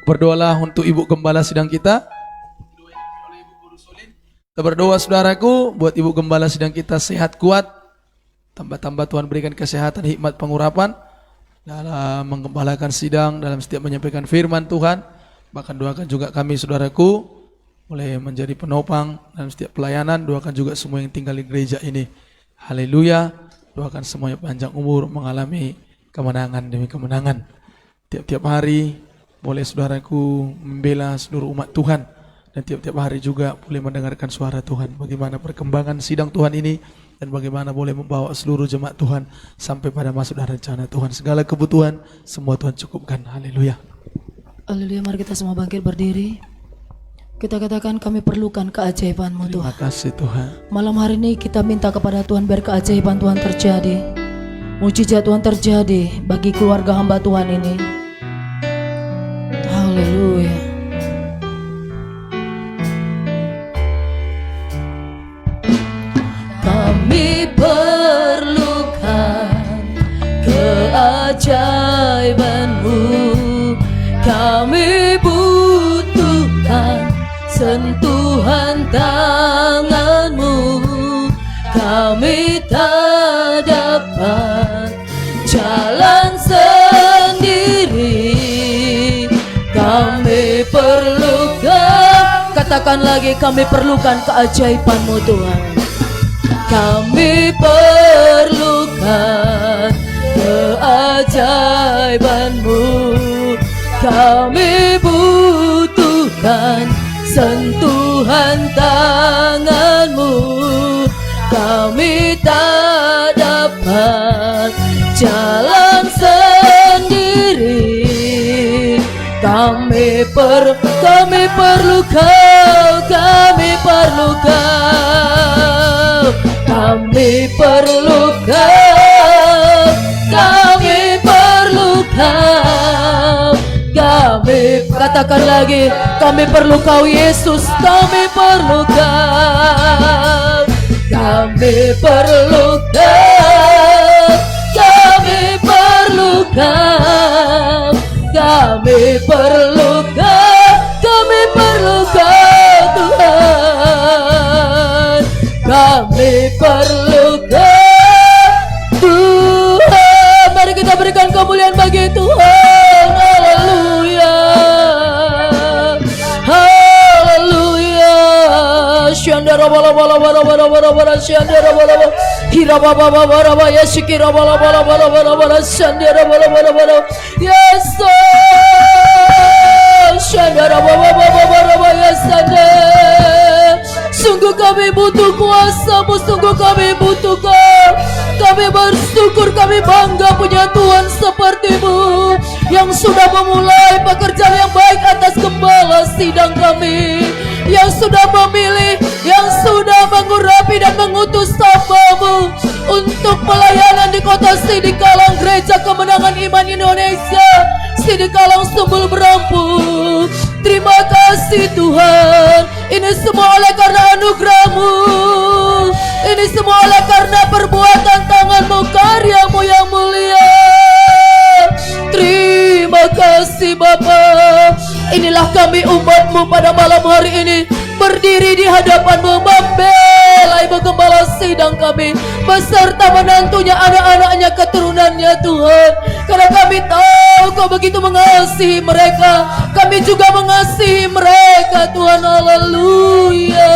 Berdoalah untuk Ibu Gembala sidang kita. Kita berdoa saudaraku, buat Ibu Gembala sidang kita sehat kuat. Tambah-tambah Tuhan berikan kesehatan, hikmat pengurapan dalam menggembalakan sidang, dalam setiap menyampaikan firman Tuhan. Bahkan doakan juga kami saudaraku, boleh menjadi penopang dalam setiap pelayanan. Doakan juga semua yang tinggal di gereja ini. Haleluya. Doakan semuanya panjang umur, mengalami kemenangan demi kemenangan. Tiap-tiap hari boleh saudaraku membela seluruh umat Tuhan, dan tiap-tiap hari juga boleh mendengarkan suara Tuhan. Bagaimana perkembangan sidang Tuhan ini, dan bagaimana boleh membawa seluruh jemaat Tuhan sampai pada masuk dan rencana Tuhan. Segala kebutuhan semua Tuhan cukupkan. Haleluya. Haleluya, mari kita semua bangkit berdiri. Kita katakan, kami perlukan keajaiban-Mu Tuhan. Terima kasih Tuhan. Malam hari ini kita minta kepada Tuhan biar keajaiban Tuhan terjadi, mujizat Tuhan terjadi bagi keluarga hamba Tuhan ini. Haleluya. Kami perlukan keajaiban-Mu, kami butuhkan sentuhan tangan-Mu, kami tak dapat jalan sendiri, kami perlukan, katakan lagi, kami perlukan keajaiban-Mu Tuhan. Kami perlukan keajaiban-Mu, kami butuhkan sentuhan tangan-Mu, kami tak dapat jalan sendiri, kami perlu Kau, kami perlu Kau, kami perlu Kau, kami perlu Kau, katakan lagi, kami perlu Kau Yesus, kami perlu Kau, kami perlu Kau, kami perlu Kau, kami perlu Kau, kami perlu Kau Tuhan, kami perlu Kau Tuhan. Mari kita berikan kemuliaan bagi Tuhan. Haleluya, haleluya. Shandara bala bala bala bala bala bala shandara bala bala hira baba baba baba ya shikira bala bala bala bala bala shandara bala bala bala yes shandara baba baba baba ya shandara. Sungguh kami butuh kuasa-Mu, sungguh kami butuh Kau. Kami bersyukur, kami bangga punya Tuhan seperti-Mu yang sudah memulai pekerjaan yang baik atas gembala sidang kami, yang sudah memilih, yang sudah mengurapi dan mengutus hamba-Mu untuk pelayanan di kota Sidikalang, Gereja Kemenangan Iman Indonesia, Sidikalang Sumbul Berampu. Terima kasih Tuhan. Ini semua oleh karena anugerah-Mu, ini semua oleh karena perbuatan tangan-Mu, karya-Mu yang mulia. Terima kasih Bapa. Inilah kami umat-Mu pada malam hari ini, berdiri di hadapan-Mu, membela Ibu Gembala sidang kami beserta menantunya, anak-anaknya, keturunannya Tuhan. Karena kami tahu Kau begitu mengasihi mereka, kami juga mengasihi mereka Tuhan. Haleluya.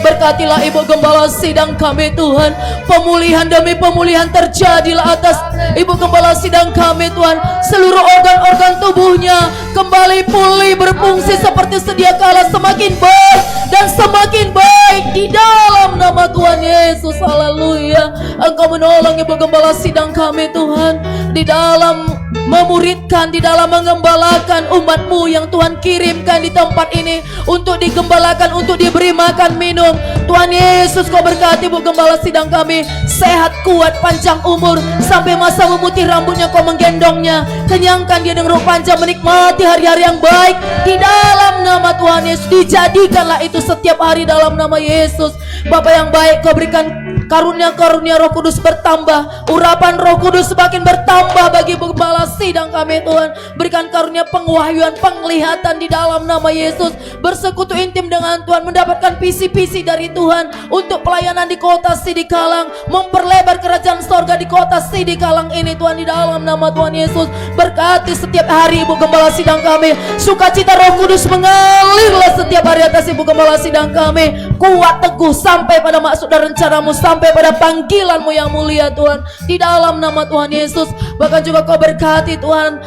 Berkatilah Ibu Gembala sidang kami Tuhan. Pemulihan demi pemulihan terjadilah atas Ibu Gembala sidang kami Tuhan. Seluruh organ-organ tubuhnya kembali pulih berfungsi seperti sedia kala, semakin baik dan semakin baik di dalam nama Tuhan Yesus. Haleluya. Engkau menolong Ibu Gembala sidang kami Tuhan, di dalam memuridkan, di dalam mengembalakan umat-Mu yang Tuhan kirimkan di tempat ini untuk digembalakan, untuk diberi makan minum. Tuhan Yesus, Kau berkati Ibu Gembala sidang kami, sehat, kuat, panjang umur, sampai masa memutih rambutnya Kau menggendongnya, kenyangkan dia dengan roh panjang, menikmati hari-hari yang baik di dalam nama Tuhan Yesus. Dijadikanlah itu setiap hari dalam nama Yesus. Bapa yang baik, Kau berikan karunia-karunia Roh Kudus bertambah, urapan Roh Kudus semakin bertambah bagi Ibu Gembala sidang kami Tuhan. Berikan karunia pengwahyuan, penglihatan di dalam nama Yesus, bersekutu intim dengan Tuhan, mendapatkan visi-visi dari Tuhan untuk pelayanan di kota Sidikalang, memperlebar kerajaan sorga di kota Sidikalang ini Tuhan, di dalam nama Tuhan Yesus. Berkati setiap hari Ibu Gembala sidang kami, sukacita Roh Kudus mengalirlah setiap hari atas Ibu Gembala sidang kami, kuat teguh sampai pada maksud dan rencana-Mu, sampai pada panggilan-Mu yang mulia Tuhan, di dalam nama Tuhan Yesus. Bahkan juga Kau berkati Tuhan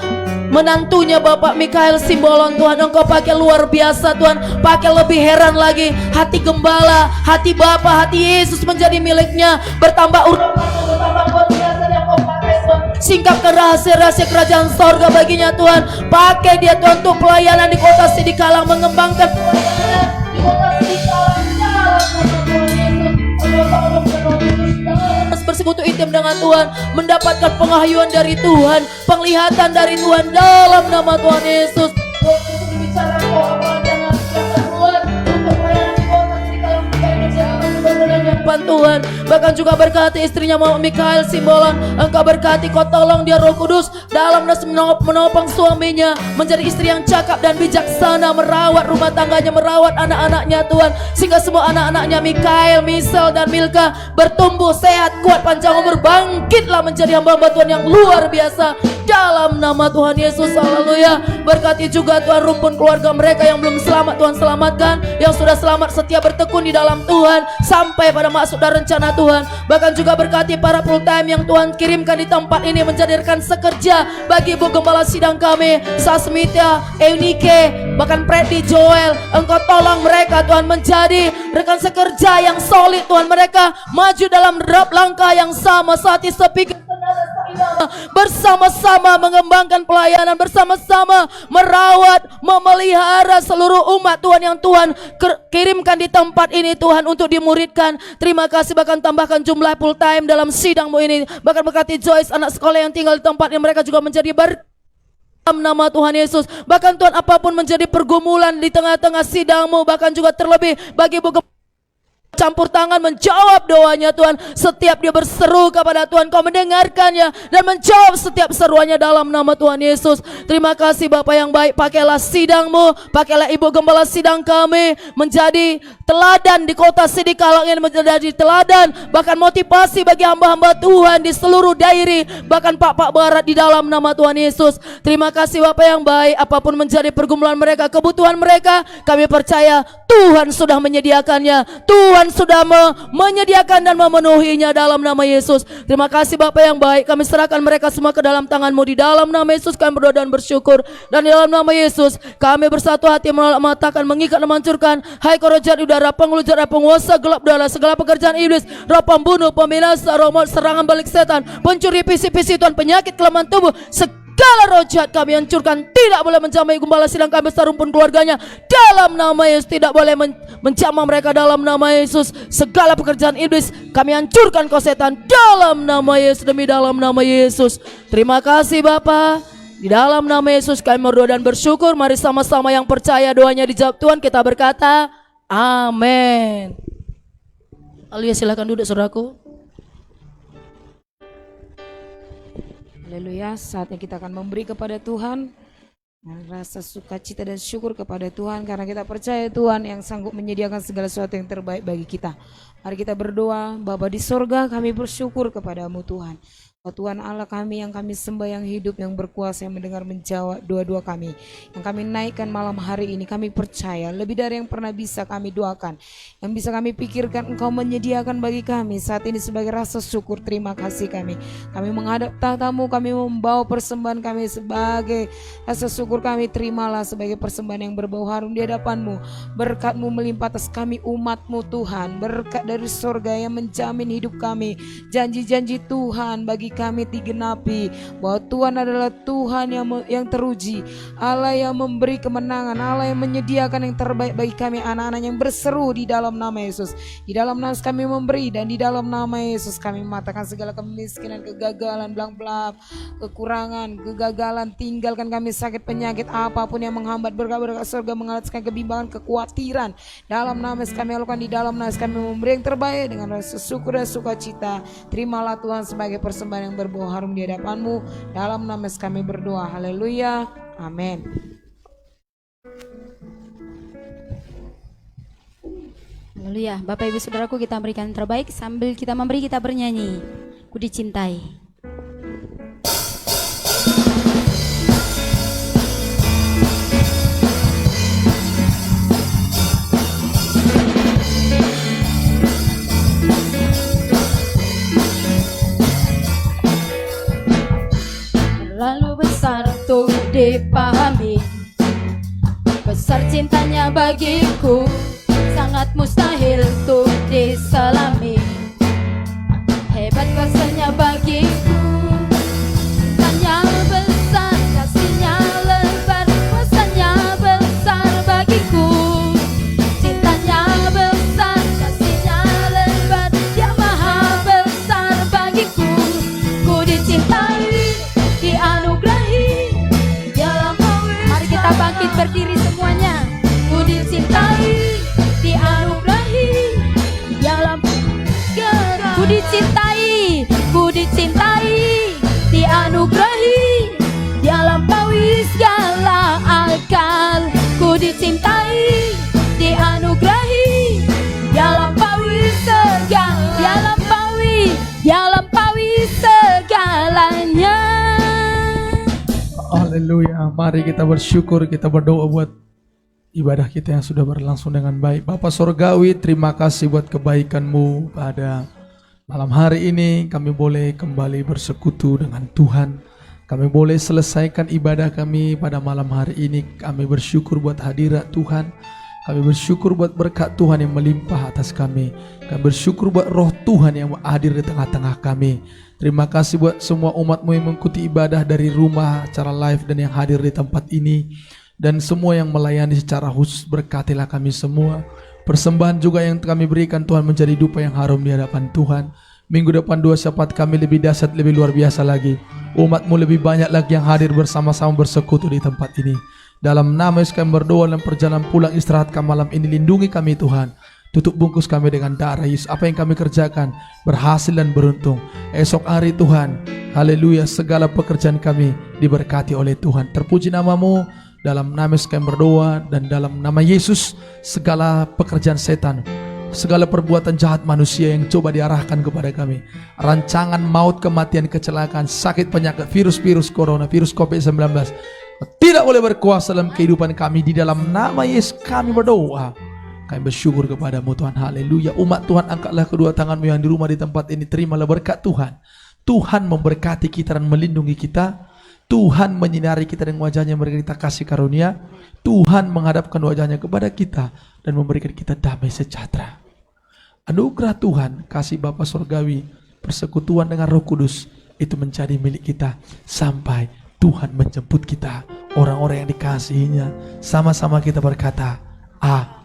menantunya Bapak Mikael Simbolon Tuhan. Engkau pakai luar biasa Tuhan, pakai lebih heran lagi. Hati gembala, hati Bapa, hati Yesus menjadi miliknya, bertambah urapan, bertambah luar biasa yang Kau pakai Tuhan. Singkapkan rahasia-rahasia kerajaan sorga baginya Tuhan. Pakai dia Tuhan untuk pelayanan di kota Sidikalang, mengembangkan pelayanan di kota Sidikalang. Bersekutu intim dengan Tuhan, mendapatkan pengahyuan dari Tuhan, penglihatan dari Tuhan dalam nama Tuhan Yesus. Tuhan, bahkan juga berkati istrinya Mama Mikael Simbolon. Engkau berkati, Kau tolong dia Roh Kudus dalam menopang suaminya menjadi istri yang cakap dan bijaksana, merawat rumah tangganya, merawat anak-anaknya Tuhan, sehingga semua anak-anaknya Mikael, Misel dan Milka bertumbuh sehat, kuat, panjang umur, bangkitlah menjadi hamba-hamba Tuhan yang luar biasa dalam nama Tuhan Yesus. Haleluya. Berkati juga Tuhan rumpun keluarga mereka yang belum selamat, Tuhan selamatkan, yang sudah selamat setia bertekun di dalam Tuhan sampai pada maksud dan rencana Tuhan. Bahkan juga berkati para full time yang Tuhan kirimkan di tempat ini menjadi rekan sekerja bagi Ibu Gembala sidang kami, Sasmita, Eunike, bahkan Freddy, Joel. Engkau tolong mereka Tuhan menjadi rekan sekerja yang solid Tuhan. Mereka maju dalam langkah yang sama, sehati sepikir bersama-sama mengembangkan pelayanan, bersama-sama merawat, memelihara seluruh umat Tuhan yang Tuhan kirimkan di tempat ini Tuhan untuk dimuridkan. Terima kasih, bahkan tambahkan jumlah full time dalam sidang-Mu ini. Bahkan berkati Joyce, anak sekolah yang tinggal di tempat ini, mereka juga menjadi dalam nama Tuhan Yesus. Bahkan Tuhan, apapun menjadi pergumulan di tengah-tengah sidang-Mu, bahkan juga terlebih bagi Ibu campur tangan menjawab doanya Tuhan. Setiap dia berseru kepada Tuhan, Kau mendengarkannya dan menjawab setiap seruannya dalam nama Tuhan Yesus. Terima kasih Bapa yang baik, pakailah sidang-Mu, pakailah Ibu Gembala sidang kami menjadi teladan di kota Sidikalang ini, menjadi teladan bahkan motivasi bagi hamba-hamba Tuhan di seluruh dairi, bahkan Pak Barat di dalam nama Tuhan Yesus. Terima kasih Bapa yang baik, apapun menjadi pergumulan mereka, kebutuhan mereka, kami percaya Tuhan sudah menyediakannya. Tuhan sudah menyediakan dan memenuhinya dalam nama Yesus. Terima kasih Bapa yang baik, kami serahkan mereka semua ke dalam tangan-Mu. Di dalam nama Yesus kami berdoa dan bersyukur, dan di dalam nama Yesus kami bersatu hati menolak, mengatakan, mengikat dan menghancurkan hai roh jahat udara, penghulu jahat, penguasa gelap udara, segala pekerjaan iblis, roh pembunuh, pembinasa, roh maut, serangan balik setan, pencuri visi-visi Tuhan, penyakit kelemahan tubuh, segala roh jahat kami hancurkan. Tidak boleh menjamai gembala sidang kami besar rumpun keluarganya dalam nama Yesus. Tidak boleh menjamah mereka dalam nama Yesus. Segala pekerjaan iblis kami hancurkan, kau setan, dalam nama Yesus, demi dalam nama Yesus. Terima kasih Bapa. Di dalam nama Yesus kami berdoa dan bersyukur. Mari sama-sama yang percaya doanya dijawab Tuhan, kita berkata amin. Haleluya, silakan duduk saudaraku. Haleluya, saatnya kita akan memberi kepada Tuhan dengan rasa sukacita dan syukur kepada Tuhan, karena kita percaya Tuhan yang sanggup menyediakan segala sesuatu yang terbaik bagi kita. Mari kita berdoa. Bapa di sorga, kami bersyukur kepadamu Tuhan. Oh Tuhan Allah kami yang kami sembah, yang hidup, yang berkuasa, yang mendengar menjawab doa-doa kami, yang kami naikkan malam hari ini. Kami percaya lebih dari yang pernah bisa kami doakan, yang bisa kami pikirkan, Engkau menyediakan bagi kami saat ini sebagai rasa syukur. Terima kasih kami menghadap tahta-Mu, kami membawa persembahan kami sebagai rasa syukur kami. Terimalah sebagai persembahan yang berbau harum di hadapan-Mu. Berkat-Mu melimpah atas kami umat-Mu Tuhan, berkat dari surga yang menjamin hidup kami. Janji-janji Tuhan bagi kami digenapi, bahwa Tuhan adalah Tuhan yang teruji, Allah yang memberi kemenangan, Allah yang menyediakan yang terbaik bagi kami, anak-anak yang berseru di dalam nama Yesus. Di dalam nama Yesus kami memberi, dan di dalam nama Yesus kami mematakan segala kemiskinan, kegagalan, belang-belang, kekurangan, kegagalan. Tinggalkan kami sakit, penyakit, apapun yang menghambat berkat-berkat surga, mengalaskan kebimbangan, kekhawatiran. Dalam nama Yesus kami lakukan, di dalam nama Yesus kami memberi yang terbaik dengan rasa syukur dan sukacita. Terimalah Tuhan sebagai persembahan yang berbau harum di hadapan-Mu. Dalam nama Yesus kami berdoa. Haleluya. Amin. Haleluya. Bapak Ibu Saudaraku, kita berikan yang terbaik. Sambil kita memberi, kita bernyanyi Ku Dicintai. Terlalu besar untuk dipahami, besar cintanya bagiku, sangat mustahil untuk diselami. Hebat kasihnya bagiku, cintanya besar, kasihnya lebar, kuasanya besar bagiku. Cintanya besar, kasihnya lebar, Dia maha besar bagiku. Ku dicintai, dianugerahi, Dia lampaui. Mari kita bangkit berdiri semuanya. Ku dicintai, dianugerahi, Dia lampaui. Ku dicintai, ku dicintai, dianugerahi, Dia lampaui segala akal. Ku dicintai, dianugerahi, Dia lampaui segala, Dia lampaui segalanya. Haleluya. Mari kita bersyukur, kita berdoa buat ibadah kita yang sudah berlangsung dengan baik. Bapa Sorgawi, terima kasih buat kebaikan-Mu pada malam hari ini. Kami boleh kembali bersekutu dengan Tuhan. Kami boleh selesaikan ibadah kami pada malam hari ini. Kami bersyukur buat hadirat Tuhan. Kami bersyukur buat berkat Tuhan yang melimpah atas kami. Kami bersyukur buat roh Tuhan yang hadir di tengah-tengah kami. Terima kasih buat semua umat-Mu yang mengikuti ibadah dari rumah secara live dan yang hadir di tempat ini. Dan semua yang melayani secara khusus, berkatilah kami semua. Persembahan juga yang kami berikan Tuhan menjadi dupa yang harum di hadapan Tuhan. Minggu depan doa syafaat kami lebih dahsyat, lebih luar biasa lagi. Umat-Mu lebih banyak lagi yang hadir bersama-sama bersekutu di tempat ini. Dalam nama Yesus kami berdoa dalam perjalanan pulang istirahat kami malam ini. Lindungi kami Tuhan. Tutup bungkus kami dengan darah Yesus. Apa yang kami kerjakan berhasil dan beruntung. Esok hari Tuhan, haleluya, segala pekerjaan kami diberkati oleh Tuhan. Terpuji nama-Mu. Dalam nama Yesus kami berdoa, dan dalam nama Yesus segala pekerjaan setan, segala perbuatan jahat manusia yang coba diarahkan kepada kami, rancangan maut, kematian, kecelakaan, sakit, penyakit, virus corona, virus COVID-19 tidak boleh berkuasa dalam kehidupan kami. Di dalam nama Yesus kami berdoa. Kami bersyukur kepada-Mu Tuhan. Haleluya. Umat Tuhan, angkatlah kedua tangan-Mu yang di rumah di tempat ini. Terimalah berkat Tuhan. Tuhan memberkati kita dan melindungi kita. Tuhan menyinari kita dengan wajahnya, memberikan kita kasih karunia. Tuhan menghadapkan wajahnya kepada kita dan memberikan kita damai sejahtera. Anugerah Tuhan, kasih Bapa Surgawi, persekutuan dengan Roh Kudus itu menjadi milik kita sampai Tuhan menjemput kita. Orang-orang yang dikasihinya, sama-sama kita berkata, Amin.